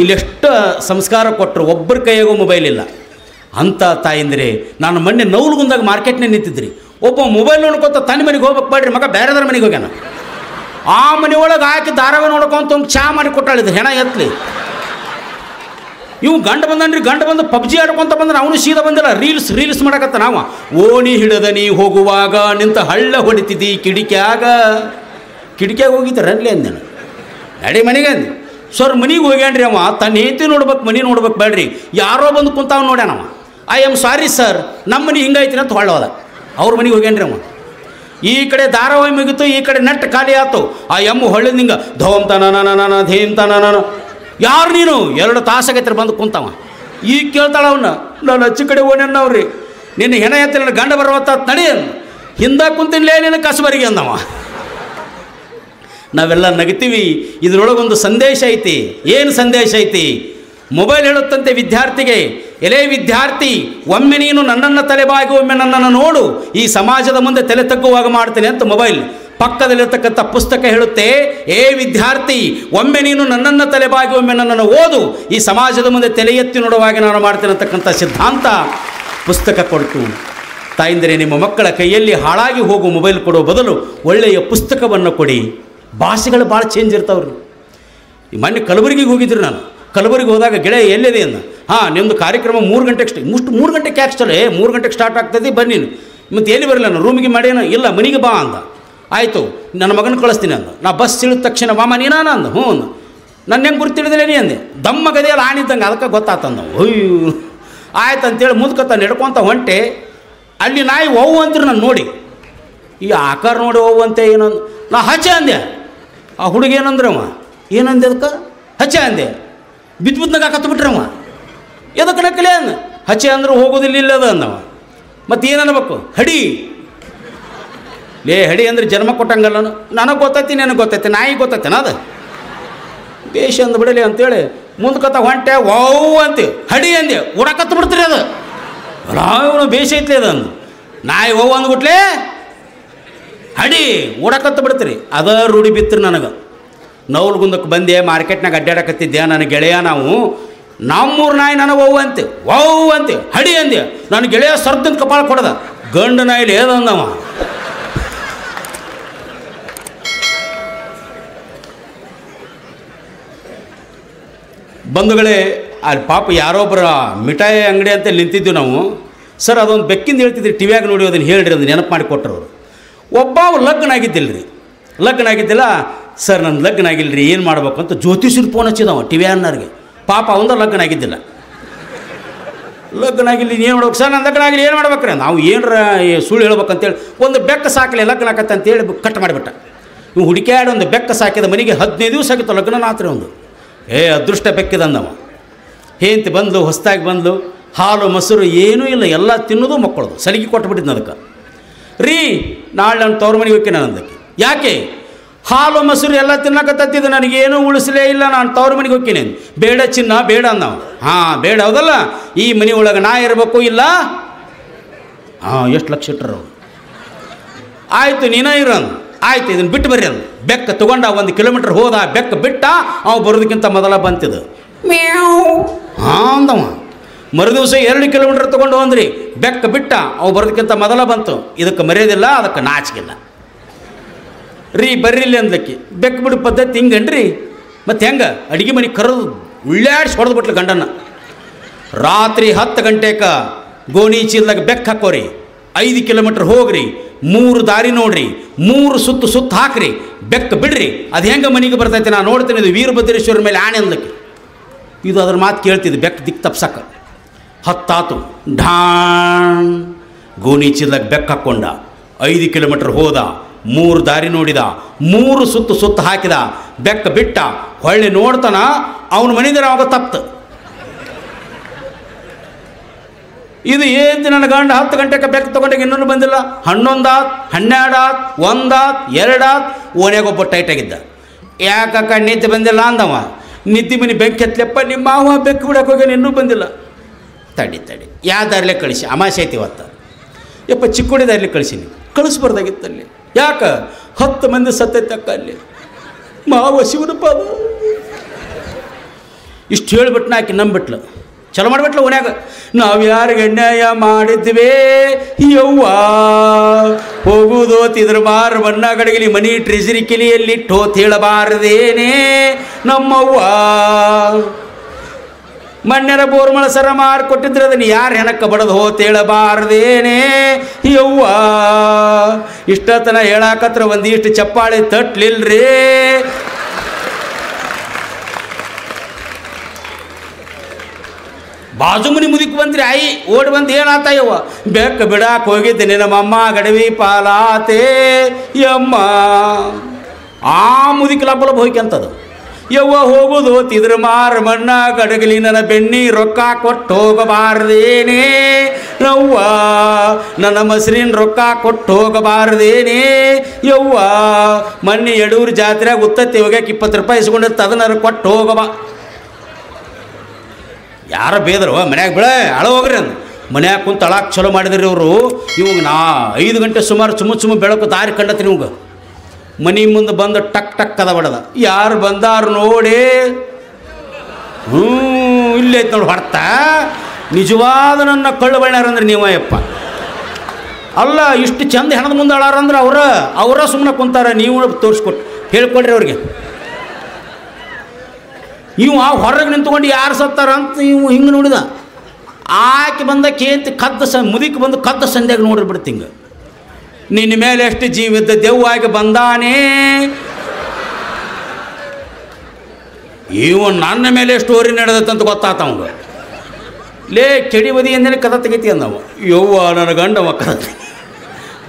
ಇಲ್ಲೆಷ್ಟು ಸಂಸ್ಕಾರ ಕೊಟ್ಟರು, ಒಬ್ಬರ ಕೈಯಾಗೂ ಮೊಬೈಲ್ ಇಲ್ಲ ಅಂತ ತಾಯಿಂದ್ರೆ. ನಾನು ಮೊನ್ನೆ ನೌಲ್ಗುಂದಾಗ ಮಾರ್ಕೆಟ್ನೇ ನಿಂತಿದ್ರಿ. ಒಬ್ಬ ಮೊಬೈಲ್ ನೋಡ್ಕೊತ ತನ್ನ ಮನೆಗೆ ಹೋಗ್ಬೇಕು ಬೇಡ್ರಿ, ಮಗ ಬೇರೆದರ ಮನೆಗೆ ಹೋಗ್ಯಾನ. ಆ ಮನೆಯೊಳಗೆ ಹಾಕಿ ಧಾರಾವಾಹಿ ನೋಡ್ಕೊಂತ ಒಂದು ಚಾ ಮಾಡಿ ಕೊಟ್ಟಾಳಿದ್ರು ಹೆಣ ಎತ್ತಲಿ. ಇವು ಗಂಡ ಬಂದನ್ರಿ, ಗಂಡ ಬಂದು ಪಬ್ಜಿ ಆಡ್ಕೊಂತ ಬಂದ್ರೆ ಅವನು ಸೀದಾ ಬಂದಿಲ್ಲ, ರೀಲ್ಸ್ ಮಾಡಕತ್ತ. ನಾವು ಓಣಿ ಹಿಡದ ನೀ ಹೋಗುವಾಗ ನಿಂತ ಹಳ್ಳ ಹೊಡಿತಿದ್ದಿ ಕಿಡಿಕ್ಯಾಗ ಹೋಗಿದ್ದಾರ ಅಲ್ಲಿ ಅಂದೇನು. ನಡಿ ಮನೆಗೆ ಅಂದೆ. ಸರ್ ಮನೆಗೆ ಹೋಗ್ಯಾನ್ರಿ ಅವ, ತನ್ನ ಹೆಂಡತಿ ನೋಡ್ಬೇಕು, ಮನೆ ನೋಡ್ಬೇಕು ಬೇಡ್ರಿ, ಯಾರೋ ಬಂದು ಕುಂತಾವ ನೋಡ್ಯಾನವ. ಐ ಆಮ್ ಸಾರಿ ಸರ್, ನಮ್ಮ ಮನೆ ಹಿಂಗೈತಿನ ಅಂತ ಹೊಳ್ಳೋದ. ಅವ್ರ ಮನೆಗೆ ಹೋಗ್ಯಾನ್ರಿ ಅವ. ಈ ಕಡೆ ಧಾರಾವಾಹಿ ಮುಗಿತು, ಈ ಕಡೆ ನೆಟ್ ಖಾಲಿ ಆಯ್ತು. ಆ ಎಮ್ಮು ಹೊಳ್ಳಿದ ಹಿಂಗೆ ಧೋಮ್ತಾನ ಧೇಮ್ತಾನ. ಯಾರು ನೀನು? 2 ತಾಸಾಗೈತ್ರ ಬಂದು ಕುಂತಾವ. ಈಗ ಕೇಳ್ತಾಳ ಅವನ್ನ, ನಾನು ಅಚ್ಚಿ ಕಡೆ ಓಣ್ಯನ್ನವ್ರಿ, ನಿನ್ನ ಹೆಣ ಎತ್ತ ನನ್ನ ಗಂಡ ಬರುವತ್ತ ನಡಿ ಹಿಂದೆ ಕುಂತಿನ್ಲೇ ನಿನ್ನ ಕಸಬರಿಗೆ ಅಂದವ. ನಾವೆಲ್ಲ ನಗ್ತೀವಿ. ಇದರೊಳಗೊಂದು ಸಂದೇಶ ಐತಿ. ಏನು ಸಂದೇಶ ಐತಿ? ಮೊಬೈಲ್ ಹೇಳುತ್ತಂತೆ ವಿದ್ಯಾರ್ಥಿಗೆ, ಎಲೆ ವಿದ್ಯಾರ್ಥಿ, ಒಮ್ಮೆ ನೀನು ನನ್ನನ್ನು ತಲೆಬಾಗಿ ಒಮ್ಮೆ ನನ್ನನ್ನು ನೋಡು, ಈ ಸಮಾಜದ ಮುಂದೆ ತಲೆ ತಗ್ಗುವಾಗ ಮಾಡ್ತೇನೆ ಅಂತ ಮೊಬೈಲ್. ಪಕ್ಕದಲ್ಲಿರ್ತಕ್ಕಂಥ ಪುಸ್ತಕ ಹೇಳುತ್ತೆ, ಏ ವಿದ್ಯಾರ್ಥಿ, ಒಮ್ಮೆ ನೀನು ನನ್ನನ್ನು ತಲೆಬಾಗಿ ಒಮ್ಮೆ ನನ್ನನ್ನು ಓದು, ಈ ಸಮಾಜದ ಮುಂದೆ ತಲೆ ಎತ್ತಿ ನೋಡುವಾಗ ನಾನು ಮಾಡ್ತೇನೆ ಅಂತಕ್ಕಂಥ ಸಿದ್ಧಾಂತ ಪುಸ್ತಕ ಕೊಡ್ತು. ತಾಯಿಂದರೆ ನಿಮ್ಮ ಮಕ್ಕಳ ಕೈಯಲ್ಲಿ ಹಾಳಾಗಿ ಹೋಗುವ ಮೊಬೈಲ್ ಕೊಡೋ ಬದಲು ಒಳ್ಳೆಯ ಪುಸ್ತಕವನ್ನು ಕೊಡಿ. ಭಾಷೆಗಳು ಭಾಳ ಚೇಂಜ್ ಇರ್ತಾವ್ರಿ. ಈ ಮೊನ್ನೆ ಕಲಬುರಗಿಗೆ ಹೋಗಿದ್ರು ನಾನು. ಕಲಬುರಗಿಗೆ ಹೋದಾಗ ಗೆಳೆಯ ಎಲ್ಲಿದೆ ಅಂದ. ಹಾಂ, ನಿಮ್ಮದು ಕಾರ್ಯಕ್ರಮ 3 ಗಂಟೆಗೆ 3 ಗಂಟೆಗೆ ಯಾಕೆ ಸ್ಟಾರ್ಟ್? 3 ಗಂಟೆಗೆ ಸ್ಟಾರ್ಟ್ ಆಗ್ತದೆ, ಬನ್ನಿ. ಮತ್ತು ಎಲ್ಲಿ ಬರಲಿಲ್ಲ, ನಾನು ರೂಮಿಗೆ ಮಾಡ್ಯಾನ. ಇಲ್ಲ, ಮನೆಗೆ ಬಾ ಅಂದ. ಆಯಿತು, ನನ್ನ ಮಗನ ಕಳಿಸ್ತೀನಿ ಅಂದ. ನಾ ಬಸ್ ಇಳಿದ ತಕ್ಷಣ ಮಾಮ ನೀನಾನ ಅಂದ. ಹ್ಞೂ ಅಂದ. ನನ್ನ ಹೆಂಗೆ ಗುರ್ತಿಡಿದಿಲ್ಲ ನೀ ಅಂದೆ. ದಮ್ಮ ಗದೆಯಲ್ಲಿ ಆಣಿದ್ದಂಗೆ, ಅದಕ್ಕೆ ಗೊತ್ತಾತಂದ. ಅಯ್ಯೋ ಆಯ್ತು ಅಂತೇಳಿ ಮುಂದ್ಕೊತ ನಡ್ಕೊತ ಹೊಂಟೆ. ಅಲ್ಲಿ ನಾಯಿ ಓವು ಅಂತೀರಿ ನಾನು ನೋಡಿ, ಈ ಆಕಾರ ನೋಡಿ ಓವು ಅಂತ ಏನಂದು. ನಾ ಹಚ್ಚೆ ಅಂದೆ. ಆ ಹುಡುಗ ಏನಂದ್ರವ, ಏನಂದೆ ಅದಕ್ಕೆ? ಹಚ್ಚೆ ಅಂದೆ. ಬಿದ್ದಾಗ ಹಾಕತ್ಬಿಟ್ರವ. ಎದಕ್ಕೆ ನಕ್ಕಲೆ ಅಂದ. ಹಚ್ಚೆ ಅಂದ್ರೆ ಹೋಗೋದಿಲ್ಲ ಇಲ್ಲದ ಅಂದವ. ಮತ್ತು ಏನನ್ಬೇಕು? ಹಡಿ. ಲೇ ಹಡಿ ಅಂದ್ರೆ ಜನ್ಮ ಕೊಟ್ಟಂಗಲ್ಲ. ನನಗೆ ಗೊತ್ತೈತಿ, ನನಗೆ ಗೊತ್ತೈತಿ, ನಾಯಿ ಗೊತ್ತೈತೇನ ಅದು ಬೇಷ ಅಂದು ಬಿಡಲಿ ಅಂತೇಳಿ ಮುಂದ್ಕೊತ ಹೊಂಟೆ. ವಾವ್ ಅಂತೀವಿ, ಹಡಿ ಅಂದೆ. ಓಡಾಕತ್ತು ಬಿಡ್ತೀರಿ ಅದು. ಇವನು ಬೇಷ ಐತ್ಲಿ ಅದಂದು. ನಾಯಿ ಓವ್ ಅಂದ್ಬಿಟ್ಲೆ ಹಡಿ ಓಡಾಕತ್ತು ಬಿಡ್ತೀರಿ. ಅದ ರೂಢಿ ಬಿತ್ತರಿ ನನಗೆ. ನೌಲ್ಗುಂದಕ್ಕೆ ಬಂದೆ, ಮಾರ್ಕೆಟ್ನಾಗ ಅಡ್ಡಾಡಕತ್ತಿದ್ದೆ. ನನ್ನ ಗೆಳೆಯ ನಾವು ನಮ್ಮೂರು ನಾಯಿ ನನಗೆ ಓವ್ ಅಂತೆ, ವಾವ್ ಅಂತೆ, ಹಡಿ ಅಂದೆ. ನನ್ನ ಗೆಳೆಯ ಸರ್ದಂತ ಕಪಾಳ ಕೊಡದ. ಗಂಡು ನಾಯಿಲಿ ಏದಂದವ. ಬಂಧುಗಳೇ, ಅಲ್ಲಿ ಪಾಪ ಯಾರೊಬ್ಬರ ಮಿಠಾಯಿ ಅಂಗಡಿ ಅಂತ ನಿಂತಿದ್ವಿ ನಾವು. ಸರ್ ಅದೊಂದು ಬೆಕ್ಕಿಂದ ಹೇಳ್ತಿದ್ರಿ, ಟಿವಿಯಾಗ ನೋಡಿ ಅದನ್ನು ಹೇಳ್ರಿ, ಅದನ್ನು ನೆನಪು ಮಾಡಿ ಕೊಟ್ಟರು ಅವರು. ಒಬ್ಬ ಲಗ್ನ ಆಗಿದ್ದಿಲ್ಲ ರೀ, ಲಗ್ನ ಆಗಿದ್ದಿಲ್ಲ. ಸರ್ ನನ್ನ ಲಗ್ನ ಆಗಿಲ್ಲ ರೀ, ಏನು ಮಾಡ್ಬೇಕು ಅಂತ ಜ್ಯೋತಿಷ್ಯರು ಫೋನ್ ಹಚ್ಚಿದವ ಟಿವಿಯನ್ನರಿಗೆ. ಪಾಪ ಅವಂದ ಲಗ್ನ ಆಗಿದ್ದಿಲ್ಲ. ಲಗ್ನ ಆಗಿಲ್ಲ, ಏನು ಮಾಡ್ಬೇಕು ಸರ್? ನನ್ನ ಲಗ್ನ ಆಗಿಲ್ಲ, ಏನು ಮಾಡ್ಬೇಕ್ರಿ? ನಾವು ಏನರ ಸುಳ್ಳು ಹೇಳ್ಬೇಕಂತೇಳಿ ಒಂದು ಬೆಕ್ಕ ಸಾಕಲಿ ಲಗ್ನ ಆಕತ್ತೆ ಅಂತೇಳಿ ಕಟ್ ಮಾಡಿಬಿಟ್ಟ. ಇವು ಹುಡುಕ್ಯಾಡಿ ಒಂದು ಬೆಕ್ಕ ಸಾಕಿದ ಮನೆಗೆ 15 ದಿವಸ ಆಗಿತ್ತು ಲಗ್ನ ಆತ್ರಿ ಒಂದು. ಅದೃಷ್ಟ ಬೆಕ್ಕಿದಂದವ. ಹೇಂತಿ ಬಂದ್ಲು, ಹೊಸದಾಗಿ ಬಂದ್ಲು, ಹಾಲು ಮೊಸರು ಏನೂ ಇಲ್ಲ, ಎಲ್ಲ ತಿನ್ನೋದು ಮಕ್ಕಳದು. ಸಲಿಗೆ ಕೊಟ್ಬಿಟ್ಟಿದ್ನ ಅದಕ್ಕೆ. ರೀ ನಾಳೆ ನಾನು ತವ್ರ ಮನೆಗೆ ಹೋಗ್ತೀನಿ ಅನ್ನೋದಕ್ಕೆ. ಯಾಕೆ? ಹಾಲು ಮೊಸರು ಎಲ್ಲ ತಿನ್ನಕತ್ತಿದ್ದು, ನನಗೇನೂ ಉಳಿಸಲೇ ಇಲ್ಲ, ನಾನು ತವ್ರ ಮನೆಗೆ ಹೋಗ್ತೀನಿ. ಬೇಡ ಚಿನ್ನ ಬೇಡ ಅಂದವ. ಹಾಂ ಬೇಡ, ಹೌದಲ್ಲ, ಈ ಮನೆ ಒಳಗೆ ನಾ ಇರಬೇಕು ಇಲ್ಲ. ಹಾಂ ಎಷ್ಟು ಲಕ್ಷ ಇಟ್ಟರು. ಆಯಿತು ನೀನೇ ಇರೋದು. ಆಯ್ತು ಇದನ್ನು ಬಿಟ್ಟು ಬರ್ರಿ ಅಂದು. ಬೆಕ್ಕ ತೊಗೊಂಡ 1 ಕಿಲೋಮೀಟ್ರ್ ಹೋದ. ಬೆಕ್ಕ ಬಿಟ್ಟ, ಅವು ಬರೋದಕ್ಕಿಂತ ಮೊದಲ ಬಂತಿದ್ದು ಮ್ಯಾವ್. ಹಾಂ ಅಂದವ. ಮರುದಿವಸ 2 ಕಿಲೋಮೀಟ್ರ್ ತೊಗೊಂಡು ಅಂದ್ರಿ. ಬೆಕ್ಕ ಬಿಟ್ಟ, ಅವು ಬರೋದಕ್ಕಿಂತ ಮೊದಲ ಬಂತು. ಇದಕ್ಕೆ ಮರ್ಯಾದಿಲ್ಲ, ಅದಕ್ಕೆ ನಾಚಿಗಿಲ್ಲ ರೀ. ಬರ್ರಿಲ್ಲ ಅಂದ್ಲಕ್ಕಿ. ಬೆಕ್ಕ ಬಿಡು ಪದ್ಧತಿ ಹಿಂಗನ್ರಿ. ಮತ್ತು ಹೆಂಗೆ ಅಡುಗೆ ಮನೆ ಕರೆದು ಉಳ್ಳಾಡ್ಸಿ ಹೊಡೆದು ಬಿಟ್ಲು ಗಂಡನ. ರಾತ್ರಿ 10 ಗಂಟೆಗೆ ಗೋಣಿ ಚೀಲದಾಗ ಬೆಕ್ಕ ಹಾಕೋರಿ, 5 ಕಿಲೋಮೀಟ್ರ್ ಹೋಗ್ರಿ, 3 ದಾರಿ ನೋಡ್ರಿ, 3 ಸುತ್ತು ಹಾಕ್ರಿ, ಬೆಕ್ಕ ಬಿಡ್ರಿ. ಅದು ಹೆಂಗೆ ಮನೆಗೆ ಬರ್ತೈತೆ ನಾನು ನೋಡ್ತೀನಿ. ಇದು ವೀರಭದ್ರೇಶ್ವರ ಮೇಲೆ ಆಣೆ ಅಂದಕ್ಕೆ. ಇದು ಅದ್ರ ಮಾತು ಕೇಳ್ತಿದ್ದು ಬೆಕ್ಕ ದಿಕ್ಕು ತಪ್ಸಕ್ಕೆ. 10 ಆತು. ಢಾಣ್ ಗೋಣಿ ಚೀಲದಾಗ ಬೆಕ್ಕ ಹಾಕ್ಕೊಂಡ, 5 ಕಿಲೋಮೀಟ್ರ್ ಹೋದ, 3 ದಾರಿ ನೋಡಿದ, 3 ಸುತ್ತು ಹಾಕಿದ, ಬೆಕ್ಕ ಬಿಟ್ಟ. ಹೊಳ್ಳಿ ನೋಡ್ತಾನ, ಅವನ ಮನೆಯಿಂದ ಅವಾಗ ತಪ್ತು. ಇದು ಏನು ನನ್ನ ಗಂಡ 10 ಗಂಟೆಗೆ ಬೆಕ್ಕ ತೊಗೊಂಡಾಗ ಇನ್ನೂ ಬಂದಿಲ್ಲ. 11 ಆತ್, 12 ಆತ್, 1 ಆತ್, 2 ಆತ್. ಓನ್ಯಾಗೊಬ್ಬ ಟೈಟ್ ಆಗಿದ್ದ. ಯಾಕಕ್ಕ ನಿದ್ದೆ ಬಂದಿಲ್ಲ ಅಂದವ. ನಿದ್ದೆ ಮನೆ ಬೆಂಕಿ ಹತ್ಲೆಪ್ಪ, ನಿಮ್ಮ ಮಾವ ಬೆಕ್ಕು ಬಿಡಕ್ಕೆ ಹೋಗ್ಯಾನ, ಇನ್ನೂ ಬಂದಿಲ್ಲ. ತಡಿ ಯಾವ ದಾರಿಲೆ ಕಳಿಸಿ, ಅಮಾಸೆ ಐತಿ ಇವತ್ತು. ಯಪ್ಪ ಚಿಕ್ಕೋಡಿ ದಾರಿಲೆ ಕಳಿಸೀನಿ. ಕಳಿಸ್ಬಾರ್ದಾಗಿತ್ತಲ್ಲಿ. ಯಾಕೆ? 10 ಮಂದಿ ಸತ್ತೈತಕ್ಕ ಅಲ್ಲಿ. ಮಾವ ಶಿವನಪ್ಪ ಇಷ್ಟು ಹೇಳಿಬಿಟ್ನ. ಆಕೆ ನಂಬಿಟ್ಲು, ಚಲೋ ಮಾಡಿಬಿಟ್ಲು ಓನ್ಯಾಗ. ನಾವು ಯಾರಿಗೆ ಅನ್ಯಾಯ ಮಾಡಿದ್ವಿ ಯವ್ವ, ಹೋಗುವುದೋತಿದ್ರ ಬಾರ ಬಣ್ಣ ಗಡಗಲಿ ಮನಿ ಟ್ರೆಜರಿ ಕಿಲಿಯಲ್ಲಿಟ್ಟು ಹೇಳಬಾರದೇನೆ ನಮ್ಮವ್ವ. ಮಣ್ಯರ ಬೋರ್ಮಳ ಸರ ಮಾರು ಕೊಟ್ಟಿದ್ರೆ ಅದನ್ನು ಯಾರು ಹೆಣಕ್ಕೆ ಬಡದು ಹೋತೇಳಬಾರ್ದೇನೆ ಯವ್ವ. ಇಷ್ಟತನ ಹೇಳಾಕತ್ರ ಒಂದಿಷ್ಟು ಚಪ್ಪಾಳಿ ತಟ್ಲಿಲ್ರಿ. ಬಾಜು ಮನಿ ಮುದಿಕ್ ಬಂದ್ರಿ ಆಯಿ ಓಡಿ ಬಂದು ಏನಾತ ಯವ್ವ, ಬೆಕ್ಕ ಬಿಡಾಕ್ ಹೋಗಿದ್ದೆ ನಮ್ಮಮ್ಮ ಗಡವಿ ಪಾಲಾತೆ ಯಮ್ಮ. ಆ ಮುದಿಕ್ ಲಬ್ಬಲಬ್ಬ ಹೋಯ್ಕಂತದು. ಯವ್ವ ಹೋಗುದು ತಿದ್ರ ಮಾರ ಮಣ್ಣ ಗಡಗಲಿ ನನ್ನ ಬೆಣ್ಣಿ ರೊಕ್ಕ ಕೊಟ್ಟು ಹೋಗಬಾರ್ದೇನೆ ನವ್ವ, ನನ್ನ ಮಸರಿನ ರೊಕ್ಕ ಕೊಟ್ಟು ಹೋಗಬಾರ್ದೇನೆ ಯವ್ವ. ಮೊನ್ನೆ ಯಡೂರು ಜಾತ್ರೆಯಾಗ ಉತ್ತತ್ತಿ ಹೋಗ್ಯಾಕ 20 ರೂಪಾಯಿ ಇಸ್ಕೊಂಡಿರ್ತ ಅದನ್ನ ಕೊಟ್ಟು ಹೋಗಬಾ. ಯಾರ ಬೇದರು ಮನ್ಯಾಗ ಬೆಳೆ ಅಳ ಹೋಗ್ರಿ ಅಂದು ಮನ್ಯಾಗ ಕುಂತು ಅಳಾಕ್ ಚಲೋ ಮಾಡಿದ್ರಿ ಅವರು. ಇವಾಗ 5 ಗಂಟೆ ಸುಮಾರು ಸುಮ್ಮ ಬೆಳಕು ದಾರಿ ಕಂಡತ್ರಿ ಇವಾಗ. ಮನೆ ಮುಂದೆ ಬಂದು ಟಕ್ ಟಕ್ ಕದ ಬಡದ. ಯಾರು ಬಂದಾರು ನೋಡಿ, ಇಲ್ಲೇ ಐತೆ ನೋಡಿ ಹೊಡ್ತ. ನಿಜವಾದ ನನ್ನ ಕಳ್ಳು ಬಣ್ಣಾರಂದ್ರೆ ನೀವ ಯಪ್ಪ. ಅಲ್ಲ ಇಷ್ಟು ಚಂದ ಹೆಣದ ಮುಂದೆ ಅಳಾರಂದ್ರೆ ಅವರ ಸುಮ್ಮನೆ ಕುಂತಾರ. ನೀವು ತೋರಿಸ್ಕೊಟ್ಟು ಹೇಳ್ಕೊಡ್ರಿ ಅವ್ರಿಗೆ. ಇವು ಆ ಹೊರಗೆ ನಿಂತ್ಕೊಂಡು ಯಾರು ಸತ್ತಾರ ಅಂತ ಇವು ಹಿಂಗೆ ನೋಡಿದ. ಆಕೆ ಬಂದ ಕೇಂತಿ ಕದ್ದ ಮುದಿಕ್ ಬಂದು ಕದ್ದ ಸಂಧ್ಯಾಗ ನೋಡ್ರಿ ಬಿಡ್ತಿ ಹಿಂಗೆ. ನಿನ್ನ ಮೇಲೆ ಎಷ್ಟು ಜೀವಿದ್ದ ದೆವ್ವಾಗಿ ಬಂದಾನೆ, ಇವ ನನ್ನ ಮೇಲೆ ಸ್ಟೋರಿ ನಡೆದತ್ತಂತ ಗೊತ್ತಾತ ಅವಂಗ. ಲೇ ಕೆಡಿ ಬದಿ ಎಂದೇನೆ ಕದ ತೆಗಿತಿ ಅಂದವ. ಯವ್ವ ನನ್ನ ಗಂಡವ ಕದ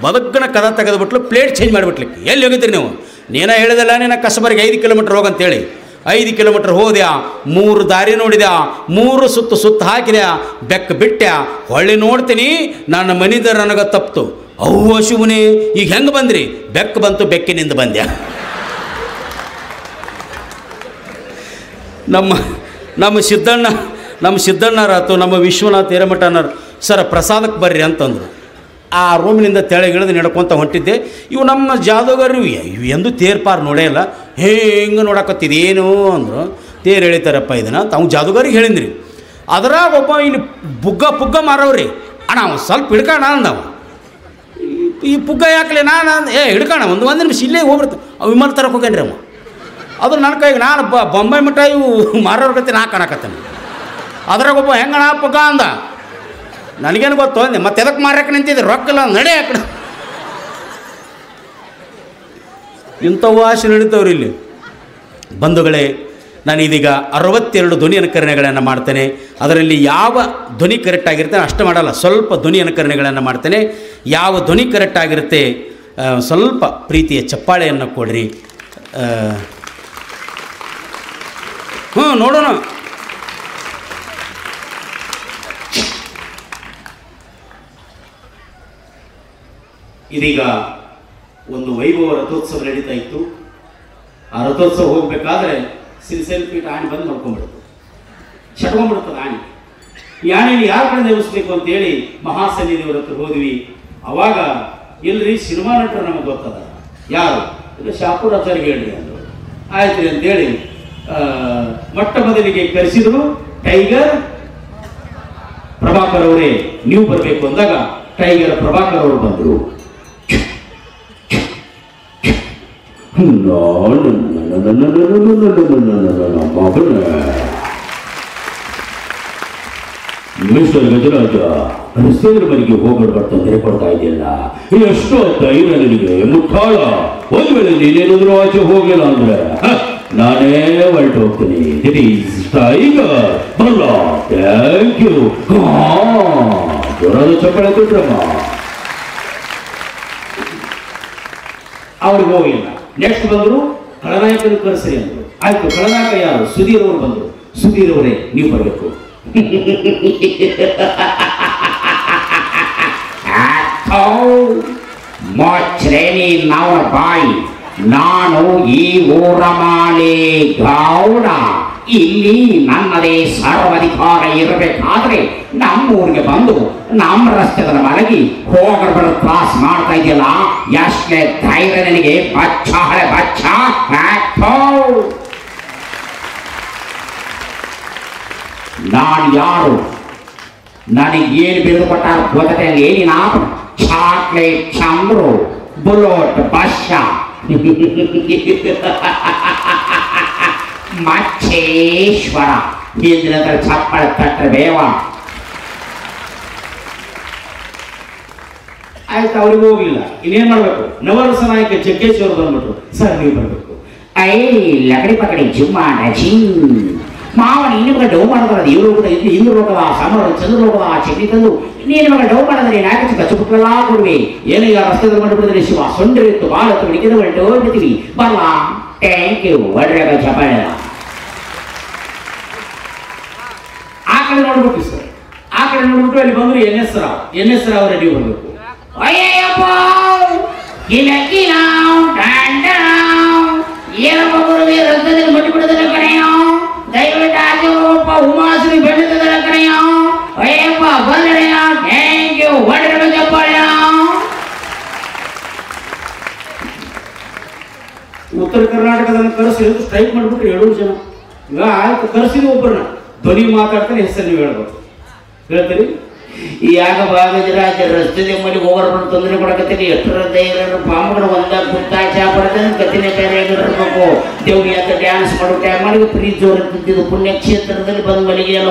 ಬದುಕನ ಕದ ತೆಗೆದ್ಬಿಟ್ಲು. Plate change ಮಾಡಿಬಿಟ್ಲಿಕ್ಕೆ. ಎಲ್ಲಿ ಹೋಗಿದ್ರಿ ನೀವು? ನೀನ ಹೇಳಿದಲ್ಲ ನಿನ್ನ ಕಸಬರಿಗೆ 5 ಕಿಲೋಮೀಟ್ರ್ ಹೋಗಂತೇಳಿ. 5 ಕಿಲೋಮೀಟ್ರ್ ಹೋದ್ಯಾ, 3 ದಾರಿ ನೋಡಿದ್ಯಾ, 3 ಸುತ್ತು ಹಾಕಿದ್ಯಾ, ಬೆಕ್ಕ ಬಿಟ್ಟ್ಯಾ. ಹೊಳ್ಳಿ ನೋಡ್ತೀನಿ ನನ್ನ ಮನಿದ ನನಗೆ ತಪ್ತು. ಅವ್ವ ಶಿವನೇ ಈಗ ಹೆಂಗೆ ಬಂದ್ರಿ? ಬೆಕ್ಕ ಬಂತು, ಬೆಕ್ಕಿನಿಂದ ಬಂದ್ಯಾ. ನಮ್ಮ ಸಿದ್ದಣ್ಣರಾತು, ನಮ್ಮ ವಿಶ್ವನಾಥ್ ಹಿರೇಮಠನರು ಸರ್ ಪ್ರಸಾದಕ್ಕೆ ಬರ್ರಿ ಅಂತಂದರು. ಆ ರೂಮಿನಿಂದ ತೆಳಗಿಳಿದು ನಡ್ಕೊತ ಹೊಂಟಿದ್ದೆ. ಇವು ನಮ್ಮ ಜಾದೂಗರು ಇವು ಎಂದೂ ತೇರ್ಪಾರು ನೋಡೇ ಇಲ್ಲ. ಹೆಂಗೆ ನೋಡಕತ್ತಿದೇನು ಅಂದರು. ತೇರು ಎಳಿತಾರಪ್ಪ ಇದನ್ನು ಅಂತ ಅವ್ನು ಜಾದೂಗರಿಗೆ ಹೇಳಿದ್ರಿ. ಅದ್ರಾಗ ಒಬ್ಬ ಇಲ್ಲಿ ಪುಗ್ಗ ಮಾರವ್ರಿ. ಅಣ್ಣ ಅವ್ನು ಸ್ವಲ್ಪ ಹಿಡ್ಕೋಣ ಅಂದವ. ಈ ಪುಗ್ಗ ಯಾಕಲೆ ನಾನು ಹಿಡ್ಕೋಣ ಒಂದು ನಿಮಿಷ ಇಲ್ಲೇ ಹೋಗ್ಬಿಡ್ತು. ಅವು ವಿಮಾನ ತರಕ್ಕೆ ಹೋಗ್ಯಾನ್ರಿ ಅಮ್ಮ. ಅದು ನನ್ನ ಕೈಗೆ ನಾನು ಬೊಂಬೈ ಮಿಠಾಯಿ ಮಾರೋರ್ ಗತಿ ನಾ ಕಾಣಕತ್ತೇನೆ. ಅದ್ರಾಗ ಒಬ್ಬ ಹೆಂಗಣ ಪುಗ್ಗ ಅಂದ. ನನಗೇನು ಗೊತ್ತು ಅಂದೆ. ಮತ್ತೆ ಎದಕ್ಕೆ ಮಾರಕ್ಕೆ ನಿಂತಿದ್ದೆ? ರೊಕ್ಕಿಲ್ಲ ನಡೆ ಆ ಕಡೆ. ಇಂಥವು ಆಸೆ ನಡೀತವ್ರಿ ಇಲ್ಲಿ. ಬಂಧುಗಳೇ, ನಾನು ಇದೀಗ 62 ಧ್ವನಿ ಅನುಕರಣೆಗಳನ್ನು ಮಾಡ್ತೇನೆ. ಅದರಲ್ಲಿ ಯಾವ ಧ್ವನಿ ಕರೆಕ್ಟ್ ಆಗಿರುತ್ತೆ ಅಷ್ಟು ಮಾಡಲ್ಲ, ಸ್ವಲ್ಪ ಧ್ವನಿ ಅನುಕರಣೆಗಳನ್ನು ಮಾಡ್ತೇನೆ. ಯಾವ ಧ್ವನಿ ಕರೆಕ್ಟ್ ಆಗಿರುತ್ತೆ ಸ್ವಲ್ಪ ಪ್ರೀತಿಯ ಚಪ್ಪಾಳೆಯನ್ನು ಕೊಡ್ರಿ. ನೋಡೋಣ. ಇದೀಗ ಒಂದು ವೈಭವ ರಥೋತ್ಸವ ನಡೀತಾ ಇತ್ತು. ಆ ರಥೋತ್ಸವ ಹೋಗಬೇಕಾದ್ರೆ ಸಿಲ್ಪೀಠ ಆಣಿ ಬಂದು ಮಾಡ್ಕೊಂಡ್ಬಿಡುತ್ತೆ, ಚಟ್ಕೊಂಡ್ಬಿಡ್ತದೆ ಆಣಿ. ಈ ಆಣೆಯಲ್ಲಿ ಯಾರ ಕಡೆ ದೇವಿಸ್ಬೇಕು ಅಂತೇಳಿ ಮಹಾಸನ್ನಿಧಿಯವರ ಹತ್ರ ಹೋದ್ವಿ. ಅವಾಗ ಇಲ್ರಿ ಸಿನಿಮಾ ನಟರು ನಮಗೆ ಗೊತ್ತದ. ಯಾರು? ಇಲ್ಲ ಶಾಪುರಾಚಾರ್ಯ ಹೇಳ್ರಿ ಅಂದರು. ಆಯ್ತು ರೀ ಅಂತೇಳಿ ಮೊಟ್ಟ ಮೊದಲಿಗೆ ಕರೆಸಿದ್ರು. ಟೈಗರ್ ಪ್ರಭಾಕರ್ ಅವರೇ ನೀವು ಬರಬೇಕು ಅಂದಾಗ ಟೈಗರ್ ಪ್ರಭಾಕರ್ ಅವರು ಬಂದರು. ಮಿಸ್ಟರ್ ಗಜರಾಜ, ರಸ್ತೆಯ ಮನೆಗೆ ಹೋಗೋದು ತೊಂದರೆ ಕೊಡ್ತಾ ಇದೆಯಲ್ಲ, ಎಷ್ಟೋ ಧೈರ್ಯ ನಿನಗೆ ಮುಟ್ಟಾಳ. ಒಂದು ವೇಳೆ ನೀನೇನಾದ್ರೂ ಆಚೆ ಹೋಗಿಲ್ಲ ಅಂದ್ರೆ ನಾನೇ ಹೊರಟು ಹೋಗ್ತೀನಿ. It is tiger. ಬಲ್ಲ, ಥ್ಯಾಂಕ್ ಯು. ಜೋರಾದ ಚಪ್ಪಳೆ ಕೊಟ್ರಮ್ಮ. ಅವ್ರಿಗೆ ಹೋಗಿಲ್ಲ. ನೆಕ್ಸ್ಟ್ ಬಂದರು, ಖಳನಾಯಕನ ಕರೆಸರಿ ಅಂದರು. ಆಯ್ತು, ಖಳನಾಯಕ ಯಾರು? ಸುಧೀರ್ ಅವರು ಬಂದರು. ಸುಧೀರ್ ಅವರೇ ನೀವು ಬರಬೇಕು. ಮೊಚ್ರೇನಿ ನವರ ಬಾಯಿ, ನಾನು ಈ ಊರ ಮಾಲಿ ಗೌಡ. ಇಲ್ಲಿ ನನ್ನದೇ ಸರ್ವಾಧಿಕಾರ ಇರಬೇಕಾದ್ರೆ ನಮ್ಮೂರಿಗೆ ಬಂದು ನಮ್ಮ ರಸ್ತೆಗಳ ಮಲಗಿ ಹೋಗಬರ ಕ್ಲಾಸ್ ಮಾಡ್ತಾ ಇದೆಯಲ್ಲ, ಎಷ್ಟೇ ಧೈರ್ಯ ನನಗೆ? ಬಚ್ಚ ಹಳೆ ಬಚ್ಚ. ನಾನು ಯಾರು? ನನಗೇನು ಬಿರುದು ಕೊಟ್ಟಾರ ಗೊತ್ತೇ? ಏನಿನ ಚಾಕ್ಲೇಟ್ ಚಂದ್ರು, ಬುಲ್ಲೋಟ್ ಬಸ್ಸ, ಮಚ್ಚೇಶ್ವರ. ಹಿಂದಿನ ಹತ್ರ ಚಪ್ಪಳ ತಟ್ಟ ಬೇವ. ಆಯ್ತು, ಅವ್ರಿಗೆ ಹೋಗ್ಲಿಲ್ಲ. ಇನ್ನೇನ್ ಮಾಡ್ಬೇಕು? ನವರಸ ನಾಯಕ ಜಗ್ಗೇಶ್ವರ ಬಂದ್ಬಿಟ್ರು. ಸರ್ ನೀವು ಬರ್ಬೇಕು. ಐ ಲಕಡಿ ಪಕಡಿ ಜುಮ್ಮಾಡ ಜಿಂಗ್ ಮಾವನ ಇನ್ನೊಬ್ಬ ಡೌ ಮಾಡಿದ್ರೆ ಇವರು ಕೂಡ ಇಲ್ಲಿ ಇಂದು ರೋಗದ ಸಮರ ಚಂದ್ರ ರೋಗದ ಚಟ್ನಿ ತಂದು ನೀನು ಮಗ ಡೌ ಮಾಡಿದ್ರೆ ನಾಲ್ಕು ಕಚ್ಚುಪುಟ್ಟೆಲ್ಲ ಕೊಡುವೆ. ಏನು ಈಗ ರಸ್ತೆದಲ್ಲಿ ಮಾಡಿಬಿಡಿದ್ರೆ ಶಿವ ಸೊಂಡ್ರೆ ಇತ್ತು ಬಾಳ ಎತ್ತು ಹಿಡಿಕಿದ್ರೆ ಹೊರಟಿವಿ ಬರಲ್ಲ. Thank you. ಒಡ್ರಾಗ ಚಪಾಳ ಆ ಕಡೆ ನೋಡ್ಬೇಕು ಸರ್. ಆ ಕಡೆ ನೋಡ್ಬಿಟ್ಟು ಅಲ್ಲಿ ಬಂದ್ರು ಎನ್ ಎಸ್ ರಾವ್ ರೆಡಿ ಬರ್ಬೇಕು. ಅಯ್ಯಪ್ಪ ಗಿಲಕಿಲ ಏನಪ್ಪ ಗುರುವಿ ರಕ್ತದಲ್ಲಿ ಮಟ್ಟಿಬಿಡೋದಲ್ಲ ಕಣೆಯೋ. ದಯವಿಟ್ಟು ಆಚೆ ಹೋಗಪ್ಪ. ಉಮಾಶ್ರೀ ಬೆಳೆದದಲ್ಲ ಕಣೆಯೋ. ಅಯ್ಯಪ್ಪ ಬಂದಳೆಯ. Thank you. ಒಡ್ರಾಗ ಚಪ್ಪಾಳ. ಉತ್ತರ ಕರ್ನಾಟಕದನ್ನು ಕರೆಸಿ ಸ್ಟ್ರೈಕ್ ಮಾಡಿಬಿಟ್ರು 7 ಜನ. ಈಗ ಆಯ್ತು ಕರೆಸಿದ್ವಿ ಒಬ್ಬರನ್ನ. ಧ್ವನಿ ಮಾತಾಡ್ತಾನೆ, ಹೆಸರು ನೀವು ಹೇಳ್ಬೇಕು. ಹೇಳ್ತೀರಿ? ಯಾಕ ಭಾಗಜರಾಜ ರಸ್ತೆ ಮಾಡಿ ಹೋಗೋರು ಬಂದು ತೊಂದರೆ ಕೊಡಕತ್ತೀನಿ. ಎಷ್ಟರ ಧೈರ್ಯರು ಪಾಂಬಗಳು ಒಂದಾಗ ಕುತ್ತಾ ಚಾ ಪಡ್ತಾನೆ ಕತ್ತಿನ ಬೇರೆ ಆಗಿರ್ಬೇಕು. ದೇವ್ರಿ ಅಂತ ಡ್ಯಾನ್ಸ್ ಮಾಡೋ ಟೈಮ್ ಮಾಡಿ ಫ್ರೀ ಜೋರ್ ಇರ್ತಿದ್ದು ಪುಣ್ಯಕ್ಷೇತ್ರದಲ್ಲಿ ಬಂದು ಮನೆಗೆ ಎಲ್ಲ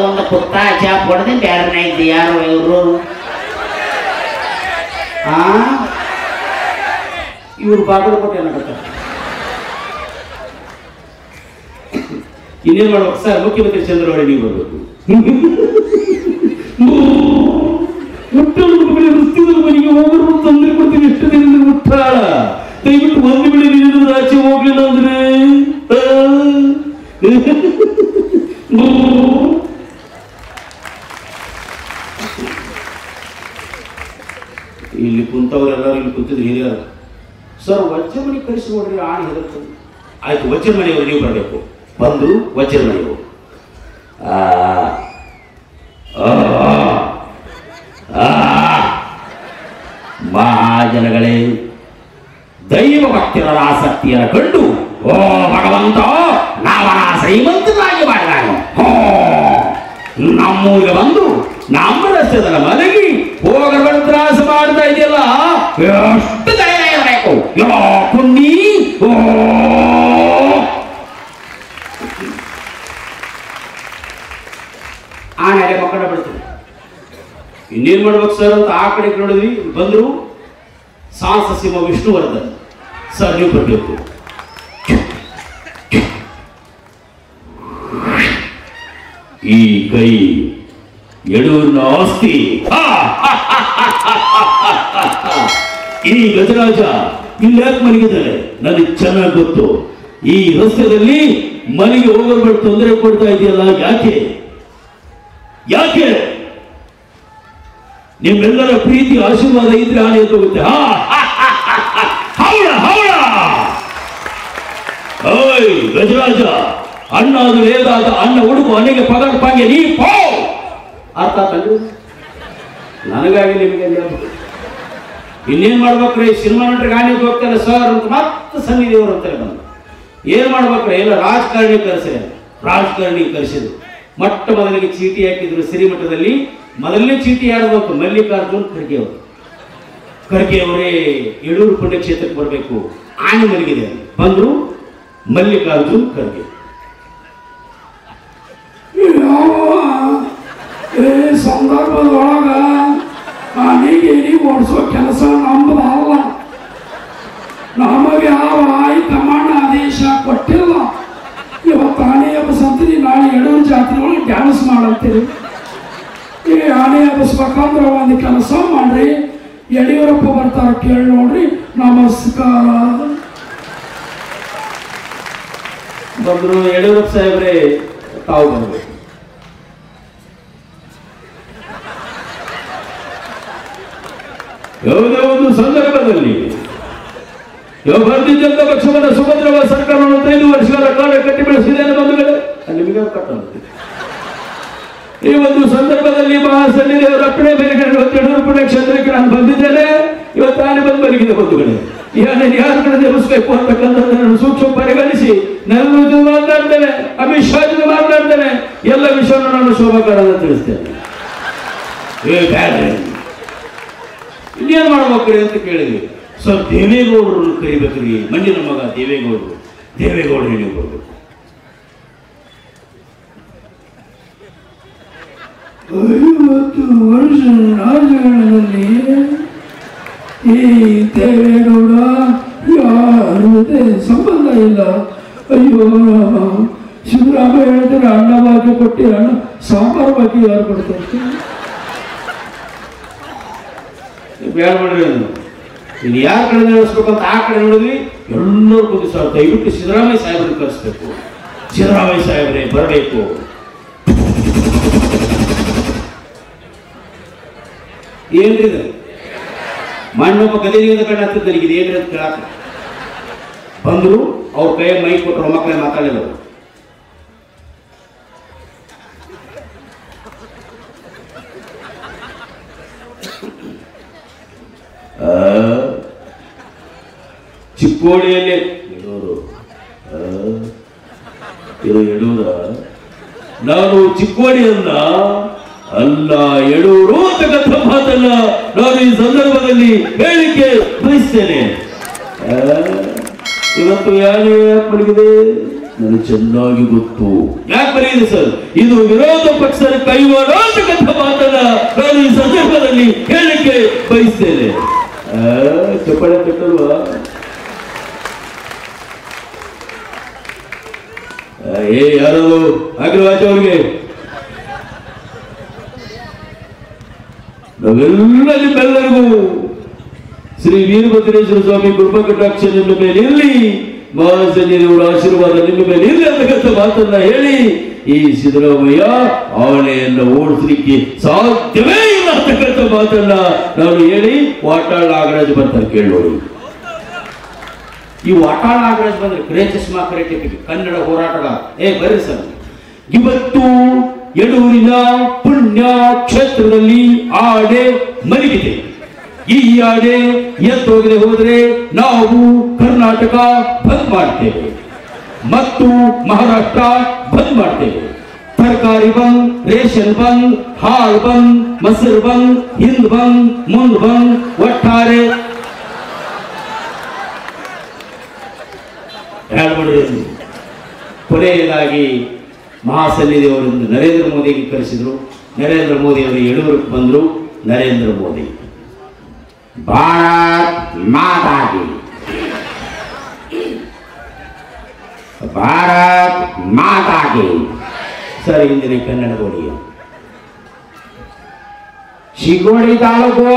ಒಂದ ಕುತ್ತಾ ಚಾ ಪಡ್ದೆ ಬ್ಯಾರನ ಇದ್ದೆ. ಯಾರು ಇವರು? ಇವ್ರು ಬಾಗಲಕೋಟೆ ಅನ್ನಕತ್ತಾರೆ. ಇನ್ನೇನ್ ಮಾಡ್ಬೇಕು ಸರ್? ಮುಖ್ಯಮಂತ್ರಿ ಚಂದ್ರವಳ್ಳಿ ನೀವು ಬರ್ಬೇಕು. ರಸ್ತೆದಲ್ಲಿ ಮನೆಗೆ ಹೋಗೋರು ತೊಂದರೆ ಕೊಡ್ತೀನಿ. ಎಷ್ಟು ದಿನದಿಂದ ಮುಟ್ಟಾಳ. ದಯವಿಟ್ಟು ಒಂದು ಬೆಳೆ ನೀರು ಆಚೆ ಹೋಗ್ಲಿಲ್ಲ ಅಂದ್ರೆ ಇಲ್ಲಿ ಕುಂತವರೆಲ್ಲರೂ ಇಲ್ಲಿ ಕುಂತಿದ್ರು ಹಿರಿಯರು. ಸರ್ ವಜ್ರ ಮನೆ ಕಳಿಸಿ ನೋಡ್ರಿ, ಆಣೆ ಹೆದರ್ತದೆ. ಆಯ್ತು, ವಜ್ರ ಮನೆಯವರು ನೀವು ಬರಬೇಕು. ಬಂದ್ರು ವಜ್ರ ಮನೆಯವರು. ಮಹಾಜನಗಳೇ, ದೈವ ಭಕ್ತಿಯರ ಆಸಕ್ತಿಯನ್ನು ಕಂಡು ಓ ಭಗವಂತ ನಾವನ ಶ್ರೀಮಂತನಾಗಿ ಮಾಡಿದಾನು. ನಮ್ಮೂರಿಗೆ ಬಂದು ನಮ್ಮ ರಸ್ತೆದಲ್ಲ ಮಲಗಿ ಹೋಗರ ತ್ರಾಸ ಮಾಡ್ತಾ ಇದೆಯಲ್ಲ, ಎಷ್ಟು ಧೈರ್ಯ ಇರಬೇಕು. ಕುನ್ನಿ ಆನೆ ಮಕ್ಕಳ ಬಿಡ್ತಾರೆ. ಇನ್ನೇನ್ ಮಾಡ್ಬೇಕು ಸರ್ ಅಂತ ಆ ಕಡೆ ನೋಡಿದ್ವಿ. ಬಂದ್ರು ಸಾಹಸ ಸಿಂಹ ವಿಷ್ಣುವರ್ಧನ್. ಸರ್ ನೀವು ಬರಬೇಕು. ಈ ಕೈ ಯಡೂರಿನ ಆಸ್ತಿ. ಈ ಗಜರಾಜ ಇಲ್ಲಿ ಯಾಕೆ ಮಲಗಿದ್ದಾರೆ ನನಗೆ ಚೆನ್ನಾಗಿ ಗೊತ್ತು. ಈ ರಸ್ತೆದಲ್ಲಿ ಮನೆಗೆ ಹೋಗೋರು ತೊಂದರೆ ಕೊಡ್ತಾ ಇದೆಯಲ್ಲ, ಯಾಕೆ? ನಿಮ್ಮೆಲ್ಲರ ಪ್ರೀತಿ ಆಶೀರ್ವಾದ ಇದ್ರೆ ಆನೆ ಹೋಗುತ್ತೆ. ಓಯ್ ಗಜರಾಜ, ಅಣ್ಣ ಅದು ವೇದಾದ ಅಣ್ಣ ಹುಡುಗು ಅನೆಗೆ ಪಗಡ ಪಾಂಗೆ ನೀ ಪೋ. ಅರ್ಥ ಆತಂದ್ರೆ ನನಗಾಗಿ ನಿಮಗೆ ಇನ್ನೇನ್ ಮಾಡ್ಬೇಕ್ರಿ? ಸಿನಿಮಾ ನಟರಿಗೆ ಆನೆ ಹೋಗ್ತಾರೆ ಸರ್ ಅಂತ ಮತ್ತೆ ಸನ್ನಿಧಿಯವರು ಅಂತಾರೆ ಬಂದು. ಏನ್ ಮಾಡ್ಬೇಕ್ರಿ? ಎಲ್ಲ ರಾಜಕಾರಣಿ ಕರೆಸಿದ್ರು. ಮೊಟ್ಟ ಮೊದಲಿಗೆ ಚೀಟಿ ಹಾಕಿದ್ರು ಸಿರಿಮಠದಲ್ಲಿ. ಮೊದಲನೇ ಚೀಟಿ ಯಾರು ಗೊತ್ತು? ಮಲ್ಲಿಕಾರ್ಜುನ್ ಖರ್ಗೆ ಅವರೇ ಯಡೂರು ಪುಣ್ಯಕ್ಷೇತ್ರಕ್ಕೆ ಬರಬೇಕು. ಆನೆ ಮಲಗಿದೆ. ಬಂದ್ರು ಮಲ್ಲಿಕಾರ್ಜುನ್ ಖರ್ಗೆ. ಸಂದರ್ಭದೊಳಗ ಆನೆಗೆ ಓಡಿಸುವ ಕೆಲಸ ನಮ್ಮದಲ್ಲ. ನಮಗೆ ಯಾವ ಹೈಕಮಾಂಡ್ ಆದೇಶ ಕೊಟ್ಟಿಲ್ಲ. ಇವತ್ತು ಆನೆ ಹಬ್ಬ ಸಂತತಿ, ನಾಳೆ ಯಡೂರು ಜಾತ್ರೆ ಒಳಗೆ ಡ್ಯಾನ್ಸ್ ಮಾಡಂತೀರಿ. ಈ ಆನೆ ಹಬ್ಬಿಸ್ಬೇಕಂದ್ರೆ ಒಂದು ಕೆಲಸ ಮಾಡ್ರಿ, ಯಡಿಯೂರಪ್ಪ ಬರ್ತಾರ ಕೇಳಿ ನೋಡ್ರಿ. ನಮಸ್ಕಾರ. ಬಂದ್ರು ಯಡಿಯೂರಪ್ಪ ಸಾಹೇಬ್ರೆ, ತಾವು ಬರ್ಬೇಕು. ಯಾವುದೇ ಒಂದು ಸಂದರ್ಭದಲ್ಲಿ ಭಾರತೀಯ ಜನತಾ ಪಕ್ಷವನ್ನು ಸುಭದ್ರವಾದ ಸರ್ಕಾರವನ್ನು 5 ವರ್ಷಗಳ ಕಾಲ ಕಟ್ಟಿ ಬೆಳೆಸಿದೆ ಬಂಧುಗಳೇ. ನಿಮಗೆ ಕಟ್ಟುತ್ತೆ. ಈ ಒಂದು ಸಂದರ್ಭದಲ್ಲಿ ಮಹಾಸನ್ನಿಧಿಯವರ ಅಪ್ಪಣೆ ಮೇರೆಗೆ ಯಡೂರು ಪುಣ್ಯಕ್ಷೇತ್ರಕ್ಕೆ ನಾನು ಬಂದಿದ್ದೇನೆ. ಇವತ್ತು ಆನೆ ಬಂದು ಮಲಗಿದೆ ಬಂಧುಗಳೇ. ಈ ಆನೆ ಯಾರ ಕಡೆ ಎಬ್ಬಿಸಬೇಕು ಅಂತಕ್ಕಂಥದ್ದನ್ನು ಸೂಕ್ಷ್ಮ ಪರಿಗಣಿಸಿ ನಾನು ಮಾತನಾಡ್ತೇನೆ, ಅಮಿತ್ ಶಾ ಜೊತೆ ಮಾತನಾಡ್ತೇನೆ. ಎಲ್ಲ ವಿಷಯವನ್ನು ನಾನು ಶೋಭಾಕಾರದ ತಿಳಿಸ್ತೇನೆ. ಇನ್ನೇನು ಮಾಡ್ಬೇಕ್ರಿ ಅಂತ ಕೇಳಿದ್ವಿ. ಸರ್ ದೇವೇಗೌಡರನ್ನು ಕರಿಬೇಕ್ರಿ. ಮಣ್ಣಿನ ಮಗ ದೇವೇಗೌಡರು ನೀವು ಬರ್ಬೇಕು. 50 ವರ್ಷ ರಾಜಕಾರಣದಲ್ಲಿ ಈ ದೇವೇಗೌಡ ಯಾರ ಜೊತೆ ಸಂಬಂಧ ಇಲ್ಲ. ಅಯ್ಯೋ ಸಿದ್ದರಾಮಯ್ಯ ಹೇಳಿದ್ರೆ ಅನ್ನ ಬಾಕಿ ಕೊಟ್ಟು ಅನ್ನ ಸಾಂಬಾರು ಬಾಕಿ ಯಾರು ಕೊಡ್ತಾರೆ? ಬೇಡಬೇಡ್ರಿ ಅಂದ್ರು. ಇನ್ನು ಯಾರ ಕಡೆ ನಡೆಸ್ಬೇಕಂತ ಆ ಕಡೆ ನೋಡಿದ್ವಿ. ಎಲ್ಲರೂ ಕೂತು ಸರ್ ದಯವಿಟ್ಟು ಸಿದ್ದರಾಮಯ್ಯ ಸಾಹೇಬ್ರಿಗೆ ಕಳಿಸ್ಬೇಕು, ಸಿದ್ದರಾಮಯ್ಯ ಸಾಹೇಬ್ರೆ ಬರಬೇಕು. ಏನ್ರಿ ಇದು? ಮಣ್ಣೊಬ್ಬ ಗದೆಯಿಂದ ಕಣ್ಣು ಹತ್ತಿದ್ದು ನನಗೆ ಇದು ಏನ್ರಿ ಅಂತ ಕೇಳಾಕ ಬಂದರು. ಅವ್ರ ಕೈ ಮೈ ಕೊಟ್ಟರು, ಮಕ್ಕಳೇ ಮಾತಾಡಿದರು. ಚಿಕ್ಕೋಡಿಯಲ್ಲಿ ಇದು ಯಡೂರ, ನಾನು ಚಿಕ್ಕೋಡಿಯನ್ನ ಅಲ್ಲ ಯಡೂರು ಅಂತಕ್ಕಂಥ ಮಾತನ್ನ ನಾನು ಈ ಸಂದರ್ಭದಲ್ಲಿ ಹೇಳಿಕೆ ಬಯಸ್ತೇನೆ. ಇವತ್ತು ಯಾರು ಯಾಕೆ ಮಲಗಿದೆ ನನಗೆ ಚೆನ್ನಾಗಿ ಗೊತ್ತು. ಯಾಕೆ ಮಲಗಿದೆ ಸರ್? ಇದು ವಿರೋಧ ಪಕ್ಷದ ಕೈವಾಡ ಅಂತಕ್ಕಂಥ ಮಾತನ್ನ ನಾನು ಈ ಸಂದರ್ಭದಲ್ಲಿ ಹೇಳಿಕೆ ಬಯಸ್ತೇನೆ. ಚಪ್ಪಾಳೆ ಕಟ್ಟಲ್ವಾ? ಯಾರದು ಅಗ್ರವಾಚ ಅವ್ರಿಗೆ ನಾವೆಲ್ಲ ನಿಮ್ಮೆಲ್ಲರಿಗೂ ಶ್ರೀ ವೀರಭದ್ರೇಶ್ವರ ಸ್ವಾಮಿ ಕೃಪಾ ಕಟಾಕ್ಷ ನಿಮ್ಮ ಮೇಲೆ ಇರಲಿ, ಮಹಾಸನ್ನಿಧಿಯವರ ಆಶೀರ್ವಾದ ನಿಮ್ಮ ಮೇಲೆ ಇರಲಿ ಅಂತಕ್ಕಂಥ ಮಾತನ್ನ ಹೇಳಿ ಈ ಸಿದ್ದರಾಮಯ್ಯ ಆನೆಯನ್ನು ಓಡಿಸ್ಲಿಕ್ಕೆ ಸಾಧ್ಯವೇ ಇಲ್ಲ ಅಂತಕ್ಕಂಥ ಮಾತನ್ನ ನಾನು ಹೇಳಿ ವಾಟಾಳ್ ನಾಗರಾಜ್ ಬರ್ತಾರೆ ಕೇಳೋರು. ಈ ವಾಟಾಳ್ ನಾಗರಾಜ್ ಬಂದ್ರೆ ಗ್ರೇ ಚಶ್ಮಾ ಕರೆಕ್ಟ್ ಕನ್ನಡ ಹೋರಾಟಗಾರ. ಬರ್ರಿ ಸರ್, ಇವತ್ತು ಯಡೂರಿನ ಪುಣ್ಯ ಕ್ಷೇತ್ರದಲ್ಲಿ ಆಡೆ ಮಲಗಿದೆ. ಈ ಆಡೆ ಎತ್ತೋಗದೆ ಹೋದರೆ ನಾವು ಕರ್ನಾಟಕ ಬಂದ್ ಮಾಡ್ತೇವೆ ಮತ್ತು ಮಹಾರಾಷ್ಟ್ರ ಬಂದ್ ಮಾಡ್ತೇವೆ. ತರಕಾರಿ ಬಂದ್, ರೇಷನ್ ಬಂದ್, ಹಾಲು ಬಂದ್, ಮೊಸರು ಬಂದ್, ಹಿಂದ್ ಬಂದ್, ಮುಂದ್ ಬಂದ್, ಒಟ್ಟಾರೆ ಕೊನೆಯದಾಗಿ ಮಹಾಸನ್ನಿಧಿಯವರಿಂದ ನರೇಂದ್ರ ಮೋದಿಗೆ ಕರೆಸಿದ್ರು. ನರೇಂದ್ರ ಮೋದಿ ಅವರು ಯಡೂರಿಗೆ ಬಂದರು. ನರೇಂದ್ರ ಮೋದಿ ಭಾರತ್ ಮಾತಾ ಕಿ, ಭಾರತ್ ಮಾತಾ ಕಿ. ಸರ್, ಹಿಂದಿನ ಕನ್ನಡ ಗೋಡಿಯ ಚಿಕ್ಕೋಡಿ ತಾಲೂಕು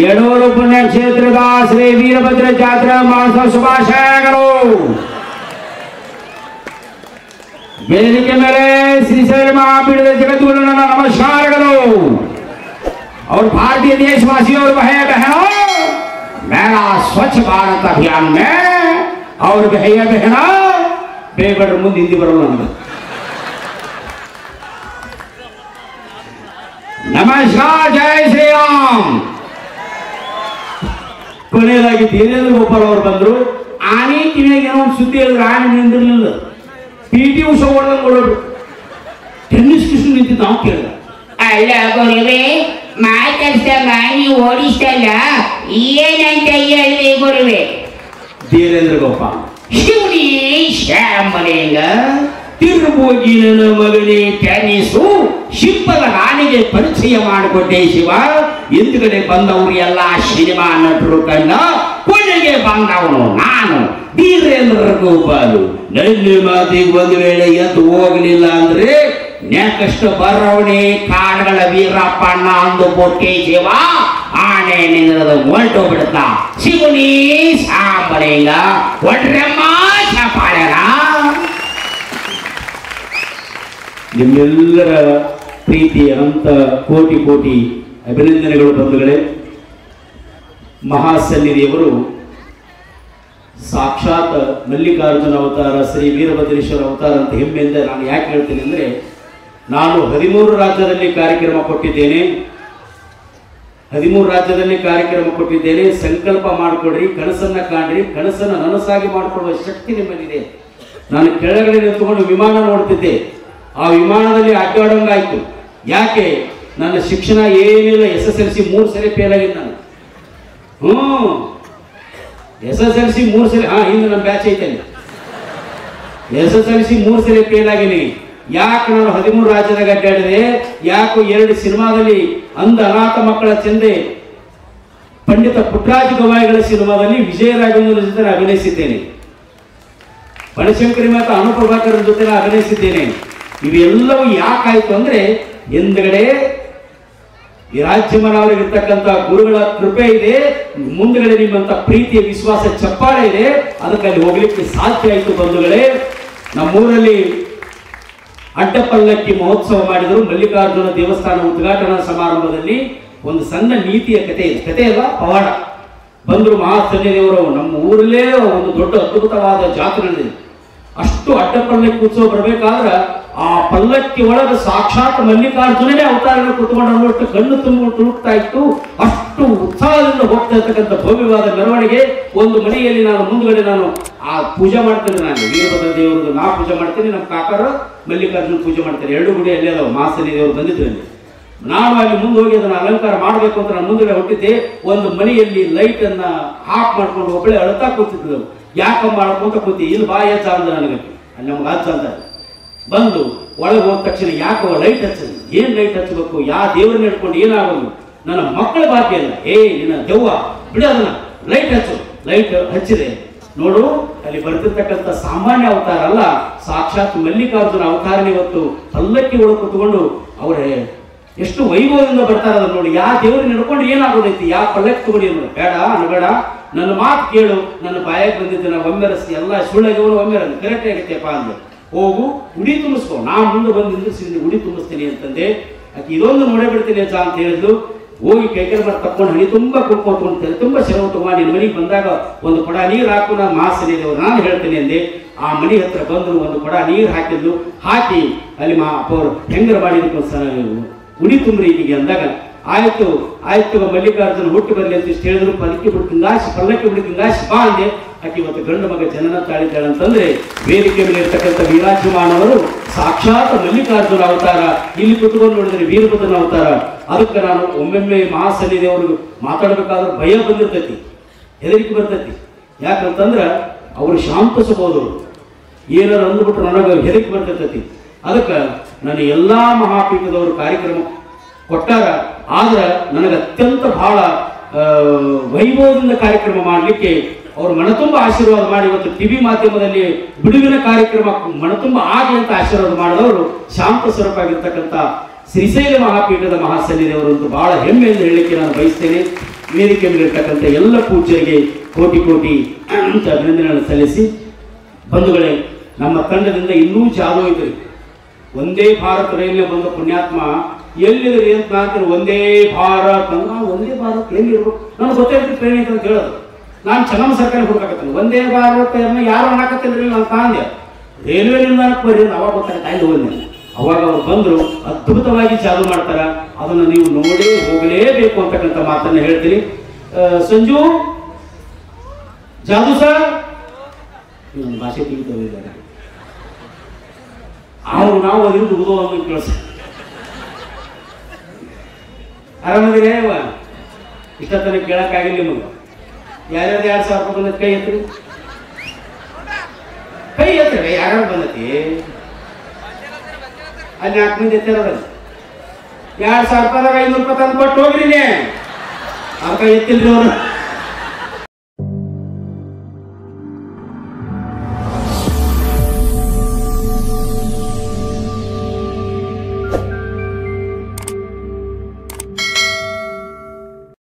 ಯಡೂರು ಪುಣ್ಯಕ್ಷೇತ್ರದ ಶ್ರೀ ವೀರಭದ್ರ ಜಾತ್ರಾ ಮಹೋತ್ಸವ ಶುಭಾಶಯಗಳು. ವೇದಿಕೆ ಮೇಲೆ ಶ್ರೀಶೈಲ ಮಹಾಪೀಠದ ಜಗದ್ಗುರು ನನ್ನ ನಮಸ್ಕಾರಗಳು. और भारतीय देशवासियों और भाई बहनों, मेरा स्वच्छ भारत अभियान में और भैया बहना बेबड़ मुंद हिंदी बरोल नमस्कार, जय श्री राम. ಕೊನೆಯದಾಗಿ ದೇವೇಂದ್ರ ಗೋಪಾಲ್ ಅವರು ಬಂದರು. ಆನೆ ಕಿವಿಯಾಗ ಏನೋ ಒಂದು ಸುದ್ದಿ ಹೇಳಿದ್ರು, ಆನೆ ನಿಂದಿರಲಿಲ್ಲ. PT ಉಷಾ ಓಡೋದು ಟೆನ್ನಿಸ್ ಕೃಷ್ಣ ನಿಂತಿದ್ದು ನಾವು ಕೇಳಿದ. ಅಲ್ಲ ಗುರುವೇ, ಮಾತಾಡ್ಸಲ್ಲ ನೀವು ಓಡಿಸ್ತಲ್ಲ, ಏನಂತ ಹೇಳಿದೆ ಗುರುವೇ? ದೇವೇಂದ್ರ ಗೋಪಾಲ್ ಶಿವನಿ ಶ್ಯಾಮಲಿಂಗ ತಿರುಬೋಗಿ ನನ್ನ ಮಗನೇ ಟೆನ್ನಿಸು ಶಿಪ್ಪದ ನಾನಿಗೆ ಪರಿಚಯ ಮಾಡಿಕೊಟ್ಟೆ ಶಿವ. ಹಿಂದ್ಗಡೆ ಬಂದವರು ಎಲ್ಲ ಸಿನಿಮಾ ನಟರು ಕಣ್ಣ, ಕೊನೆಗೆ ಬಂದವನು ನಾನು ದೇವೇಂದ್ರ ಗೋಪಾಲು. ನನ್ನ ಮಾತಿಗೆ ಒಂದು ವೇಳೆ ಎದ್ದು ಹೋಗಲಿಲ್ಲ ಅಂದ್ರೆ ನೆಕಷ್ಟು ಬರವಣಿ ಕಾಡುಗಳ ವೀರಪ್ಪಣ್ಣ ಅಂದು ಕೊಟ್ಟೆ ಶಿವ. ಆನೆ ನಿಂದ್ರದ ಹೊರಟೋಗ್ಬಿಡುತ್ತ ಶಿವನಿ ಸಾಂಬಲಿಂಗ ಒಡ್ರಮ್ಮ ಚಪಾಳೆರ. ನಿಮ್ಮೆಲ್ಲರ ಪ್ರೀತಿ ಅನಂತ ಕೋಟಿ ಕೋಟಿ ಅಭಿನಂದನೆಗಳು ಬಂಧುಗಳೇ. ಮಹಾಸನ್ನಿಧಿಯವರು ಸಾಕ್ಷಾತ್ ಮಲ್ಲಿಕಾರ್ಜುನ ಅವತಾರ, ಶ್ರೀ ವೀರಭದ್ರೇಶ್ವರ ಅವತಾರ ಅಂತ ಹೆಮ್ಮೆಯಿಂದ ನಾನು ಯಾಕೆ ಹೇಳ್ತೀನಿ ಅಂದರೆ, ನಾನು 13 ರಾಜ್ಯದಲ್ಲಿ ಕಾರ್ಯಕ್ರಮ ಕೊಟ್ಟಿದ್ದೇನೆ. 13 ರಾಜ್ಯದಲ್ಲಿ ಕಾರ್ಯಕ್ರಮ ಕೊಟ್ಟಿದ್ದೇನೆ. ಸಂಕಲ್ಪ ಮಾಡಿಕೊಡ್ರಿ, ಕನಸನ್ನು ಕಾಣ್ರಿ, ಕನಸನ್ನು ನನಸಾಗಿ ಮಾಡಿಕೊಳ್ಳುವ ಶಕ್ತಿ ನಿಮ್ಮಲ್ಲಿದೆ. ನಾನು ಕೆಳಗಡೆ ನಿಂತುಕೊಂಡು ವಿಮಾನ ನೋಡ್ತಿದ್ದೆ. ಆ ವಿಮಾನದಲ್ಲಿ ಅಡ್ಡಾಡೋಂಗಾಯ್ತು. ಯಾಕೆ? ನನ್ನ ಶಿಕ್ಷಣ ಏನಿಲ್ಲ. SSLC 3 ಸರಿ ಫೇಲ್ ಆಗಿದ್ದು ನಾನು. SSLC 3 ಸರಿ, ಹಿಂದೆ ನಮ್ಮ ಬ್ಯಾಚ್ ಐತೆ. SSLC 3 ಸರಿ ಫೇಲ್ ಆಗಿನಿ. ಯಾಕೆ ನಾನು 13 ರಾಜ್ಯದಾಗ ಅಡ್ಡಾಡಿದೆ, ಯಾಕೆ 2 ಸಿನಿಮಾದಲ್ಲಿ ಅನಾಥ ಮಕ್ಕಳ ಚಂದೆ ಪಂಡಿತ ಪುಟ್ಟರಾಜ ಗವಾಯಿಗಳ ಸಿನಿಮಾದಲ್ಲಿ ವಿಜಯರಾಘವೇಂದ್ರ ಜೊತೆ ಅಭಿನಯಿಸಿದ್ದೇನೆ, ಬನಶಂಕರಿ ಮತ್ತು ಅನುಪ್ರಭಾಕರ್ ಜೊತೆ ಅಭಿನಯಿಸಿದ್ದೇನೆ. ಇವೆಲ್ಲವೂ ಯಾಕಾಯ್ತು ಅಂದ್ರೆ ಹಿಂದ್ಗಡೆ ವಿರಾಜ್ಯಮನವರಿಗಿರ್ತಕ್ಕಂಥ ಗುರುಗಳ ಕೃಪೆ ಇದೆ, ಮುಂದ್ಗಡೆ ನಿಮ್ಮಂತ ಪ್ರೀತಿಯ ವಿಶ್ವಾಸ ಚಪ್ಪಾಳೆ ಇದೆ, ಅದಕ್ಕೆ ಅಲ್ಲಿ ಹೋಗ್ಲಿಕ್ಕೆ ಸಾಧ್ಯ ಆಯಿತು. ಬಂಧುಗಳೇ, ನಮ್ಮೂರಲ್ಲಿ ಅಡ್ಡಪಲ್ಲಕ್ಕಿ ಮಹೋತ್ಸವ ಮಾಡಿದರು. ಮಲ್ಲಿಕಾರ್ಜುನ ದೇವಸ್ಥಾನ ಉದ್ಘಾಟನಾ ಸಮಾರಂಭದಲ್ಲಿ ಒಂದು ಸಣ್ಣ ನೀತಿಯ ಕಥೆ ಇದೆ, ಕಥೆ ಅಲ್ಲ ಪವಾಡ. ಬಂದರು ಮಹಾಸನ್ನಿದೇವರು, ನಮ್ಮ ಊರಲ್ಲೇ ಒಂದು ದೊಡ್ಡ ಅದ್ಭುತವಾದ ಜಾತ್ರೆ ನಡೆದಿದೆ. ಅಷ್ಟು ಅಡ್ಡಪಲ್ಲಕ್ಕಿ ಉತ್ಸವ ಬರಬೇಕಾದ್ರೆ ಆ ಪಲ್ಲಕ್ಕಿ ಒಳಗೆ ಸಾಕ್ಷಾತ್ ಮಲ್ಲಿಕಾರ್ಜುನನೇ ಅವತಾರಗಳು ಕುತ್ಕೊಂಡು ಅನ್ನೋಷ್ಟು ಕಣ್ಣು ತುಂಬ ತುಳುಕ್ತಾ ಇತ್ತು. ಅಷ್ಟು ಉತ್ಸಾಹದಿಂದ ಹೋಗ್ತಾ ಇರ್ತಕ್ಕಂಥ ಭವ್ಯವಾದ ಮೆರವಣಿಗೆ. ಒಂದು ಮನೆಯಲ್ಲಿ ನಾನು ಮುಂದ್ಗಡೆ ನಾನು ಆ ಪೂಜೆ ಮಾಡ್ತೇನೆ, ನಾನು ವೀರಭದ್ರ ದೇವರದ್ದು ನಾ ಪೂಜೆ ಮಾಡ್ತೇನೆ, ನಮ್ಮ ಕಾಕರು ಮಲ್ಲಿಕಾರ್ಜುನ ಪೂಜೆ ಮಾಡ್ತಾರೆ. 2 ಗುಡಿ ಅಲ್ಲೇ ಅದಾವ, ಮಹಾಸನ್ನಿ ದೇವರು ಬಂದಿದ್ರು ಅಲ್ಲಿ. ನಾನು ಅಲ್ಲಿ ಮುಂದೆ ಹೋಗಿ ಅದನ್ನು ಅಲಂಕಾರ ಮಾಡಬೇಕು ಅಂತ ನಾನು ಮುಂದೆ ಹೊಟ್ಟಿದ್ದೆ. ಒಂದು ಮನೆಯಲ್ಲಿ ಲೈಟ್ ಅನ್ನ ಆಫ್ ಮಾಡ್ಕೊಂಡು ಒಬ್ಬಳೆ ಅಳ್ತಾ ಕೂತಿದ್ರು. ಯಾಕಮ್ಮ ಮಾಡ್ಕೊಂತ ಕೂತಿ, ಇಲ್ಲಿ ಬಾಯಿ ಹಚ್ಚ ಅಂದ ನನಗೆ, ಅಲ್ಲಿ ನಮ್ಗೆ ಹಚ್ಚ ಅಂತ ಬಂದು ಒಳಗೆ ಹೋದ ತಕ್ಷಣ ಯಾಕೋ ಲೈಟ್ ಹಚ್ಚದು, ಏನ್ ಲೈಟ್ ಹಚ್ಚಬೇಕು, ಯಾವ ದೇವ್ರನ್ನ ಹಿಡ್ಕೊಂಡು ಏನಾಗೋದು, ನನ್ನ ಮಕ್ಕಳ ಬಾಕಿ ಅಲ್ಲ, ನಿನ್ನ ದೆವ್ವ ಬಿಡ ಅದನ್ನ ಲೈಟ್ ಹಚ್ಚು. ಲೈಟ್ ಹಚ್ಚಿದೆ, ನೋಡು ಅಲ್ಲಿ ಬರ್ತಿರ್ತಕ್ಕಂಥ ಸಾಮಾನ್ಯ ಅವತಾರ ಅಲ್ಲ, ಸಾಕ್ಷಾತ್ ಮಲ್ಲಿಕಾರ್ಜುನ ಅವತಾರನ ಇವತ್ತು ಪಲ್ಲಕ್ಕಿ ಒಳಗೆ ಕೂತ್ಕೊಂಡು ಅವರೇ ಎಷ್ಟು ವೈಭವದಿಂದ ಬರ್ತಾರ ಅದನ್ನ ನೋಡಿ. ಯಾವ ದೇವ್ರನ್ನ ಹಿಡ್ಕೊಂಡು ಏನಾಗೋದೈತಿ, ಯಾವ ಪಲ್ಲಕ್ಕಿ ತಗೊಂಡು ಏನು ಬೇಡ ಅನ್ಬೇಡ, ನನ್ನ ಮಾತು ಕೇಳು, ನನ್ನ ಬಾಯಾಗಿ ಬಂದಿದ್ದೆ ನಾವು ಒಮ್ಮೆರಸಿ ಎಲ್ಲ ಸುಳ್ಳಗವನು ಒಮ್ಮೆರನ್ನು ಕರೆಕ್ಟ್ ಆಗೈತೆಪ್ಪ ಅಂದೆ. ಹೋಗು ಉಡಿ ತುಂಬಿಸ್ಕೊ, ನಾ ಮುಂದೆ ಬಂದು ನಿಂದಿಸಿ ಉಡಿ ತುಂಬಿಸ್ತೀನಿ ಅಂತಂದೆ. ಆಕೆ ಇದೊಂದು ನೋಡೇ ಬಿಡ್ತೀನಿ ಅಜ್ಜ ಅಂತ ಹೇಳಿದ್ಲು. ಹೋಗಿ ಕೈಕಲ್ ಮಾಡಿ ತಕ್ಕೊಂಡು ಹಣಿ ತುಂಬ ಕುಡ್ಕೊಳ್ಕೊಂತಾರೆ, ತುಂಬ ಶರವ ತಗೊಂಡು ನಿನ್ನ ಮನೆಗೆ ಬಂದಾಗ ಒಂದು ಕೊಡ ನೀರು ಹಾಕು, ನಾನು ಮಾಸನಿದೇವ್ರು ನಾನು ಹೇಳ್ತೇನೆ ಅಂದೆ. ಆ ಮನೆ ಹತ್ರ ಬಂದರು, ಒಂದು ಕೊಡ ನೀರು ಹಾಕಿದ್ಲು. ಹಾಕಿ ಅಲ್ಲಿ ಅವರು ಹೆಂಗರ ಮಾಡಿದಕ್ಕೆ ಉಡಿ ತುಂಬ್ರಿ ಈಗಿಗೆ ಅಂದಾಗ ಆಯ್ತು ಆಯ್ತು ಮಲ್ಲಿಕಾರ್ಜುನ ಹುಟ್ಟಿ ಬರಲಿ ಅಂತ ಇಷ್ಟು ಹೇಳಿದ್ರು. ಪಲ್ಲಕ್ಕಿ ಬಿಡು ತಿಂಗಾಸಿ ಬಾ ಅಂದೆ. ಆಕೆ ಇವತ್ತು ಗಂಡು ಮಗ ಜನನ ತಾಳಿದ್ದಾಳೆ ಅಂತಂದ್ರೆ ವೇದಿಕೆ ಮೇಲೆ ಇರ್ತಕ್ಕಂಥ ವಿರಾಜಮಾನವರು ಸಾಕ್ಷಾತ್ ಮಲ್ಲಿಕಾರ್ಜುನ ಅವತಾರ. ಇಲ್ಲಿ ಕುತ್ಕೊಂಡು ನೋಡಿದ್ರೆ ವೀರಭದ್ರನ ಅವತಾರ. ಅದಕ್ಕೆ ನಾನು ಒಮ್ಮೊಮ್ಮೆ ಮಹಾಸನ್ನಿದೇವ್ರಿಗೆ ಮಾತಾಡ್ಬೇಕಾದ್ರೆ ಭಯ ಬಂದಿರ್ತೈತಿ, ಹೆದರಿಕೆ ಬರ್ತೈತಿ. ಯಾಕಂತಂದ್ರೆ ಅವರು ಶಾಂತ ಸ್ವಭಾವದವರು, ಏನಾರು ಅಂದ್ಬಿಟ್ರೆ ನನಗೆ ಹೆದರಿಕೆ ಬರ್ತೈತಿ. ಅದಕ್ಕೆ ನಾನು ಎಲ್ಲ ಮಹಾಪೀಠದವರು ಕಾರ್ಯಕ್ರಮ ಕೊಟ್ಟಾರ. ಆದ್ರೆ ನನಗೆ ಅತ್ಯಂತ ಬಹಳ ವೈಭವದಿಂದ ಕಾರ್ಯಕ್ರಮ ಮಾಡಲಿಕ್ಕೆ ಅವರು ಮನತುಂಬ ಆಶೀರ್ವಾದ ಮಾಡಿ ಇವತ್ತು ಟಿವಿ ಮಾಧ್ಯಮದಲ್ಲಿ ಬಿಡುವಿನ ಕಾರ್ಯಕ್ರಮ ಮನತುಂಬ ಆಗಲಿ ಅಂತ ಆಶೀರ್ವಾದ ಮಾಡಿದವರು ಶಾಂತ ಸ್ವರೂಪಾಗಿರ್ತಕ್ಕಂಥ ಶ್ರೀಶೈಲ ಮಹಾಪೀಠದ ಮಹಾಸನ್ನಿದೇವರು ಅಂತ ಬಹಳ ಹೆಮ್ಮೆಯಿಂದ ಹೇಳಲಿಕ್ಕೆ ನಾನು ಬಯಸ್ತೇನೆ. ವೇದಿಕೆ ಮೇಲಿರ್ತಕ್ಕಂಥ ಎಲ್ಲ ಪೂಜ್ಯರಿಗೆ ಕೋಟಿ ಕೋಟಿ ಅಂತ ಅಭಿನಂದನೆಗಳನ್ನು ಸಲ್ಲಿಸಿ, ಬಂಧುಗಳೇ, ನಮ್ಮ ತಂಡದಿಂದ ಇನ್ನೂ ಜಾದು ಇದ್ರಿ. ಒಂದೇ ಭಾರತ ರೈಲಿನ ಬಂದ ಪುಣ್ಯಾತ್ಮ ಎಲ್ಲಿದ್ರಿ ಅಂತ ನಾನು ಒಂದೇ ಭಾರತ್ ಅಂದ್ರೆ ಒಂದೇ ಭಾರತ್ ಎಲ್ಲಿರ್ಬೇಕು ನನಗೆ ಗೊತ್ತಾಯ್ತು ಟ್ರೈನ್ ಐತೆ ಅಂತ ಹೇಳೋದು. ನಾನು ಚೆನ್ನಮ್ಮ ಸರ್ಕಾರ ಹುಡುಕಾಕತ್ತೇನೆ, ಒಂದೇ ಭಾರತ್ ಯಾರು ಅನ್ನಕತ್ತಿಲ್ರಿ ಅಂತ ಅಂದೆ. ರೈಲ್ವೆ ನಿಲ್ದಾಣಕ್ಕೆ ಬರ್ರಿ ಅವಾಗ ಗೊತ್ತಾಗುತ್ತೆ ಅಲ್ಲಿ ಹೋಗಿ. ಅವಾಗ ಅವ್ರು ಬಂದರು, ಅದ್ಭುತವಾಗಿ ಚಾಲು ಮಾಡ್ತಾರ. ಅದನ್ನು ನೀವು ನೋಡಿ ಹೋಗಲೇಬೇಕು ಅಂತಕ್ಕಂಥ ಮಾತನ್ನು ಹೇಳ್ತೀನಿ. ಸಂಜು ಜಾದು ಸರ್ ನನ್ನ ಭಾಷೆ ತೆಗಿತಾರೆ, ಅವ್ರು ನಾವು ಅದಿರು ಉದೋ ಅನ್ನೋ ಕೇಳಿಸ. ಆರಾಮದಿರೇ ಇಷ್ಟ ತನಕ ಕೇಳಕ್ಕಾಗಿಲ್ಲ ನಿಮಗೆ. ಯಾರ್ಯಾರು 2,000 ರೂಪಾಯಿ ಬಂದೈತಿ ಕೈ ಎತ್ರಿ, ಕೈ ಎತ್ತರಿ. ಯಾರ್ಯಾರು ಬಂದೈತಿ ಅಲ್ಲಿ 4 ಮಂದಿ ಎತ್ತಾರದಲ್ಲಿ 2,000 ರೂಪಾಯಿದಾಗ 500 ರೂಪಾಯಿ ತಂದು ಕೊಟ್ಟು ಹೋಗ್ರಿ. ಅದಕ್ಕೆ ಎತ್ತಿಲ್ರಿ ಅವರು.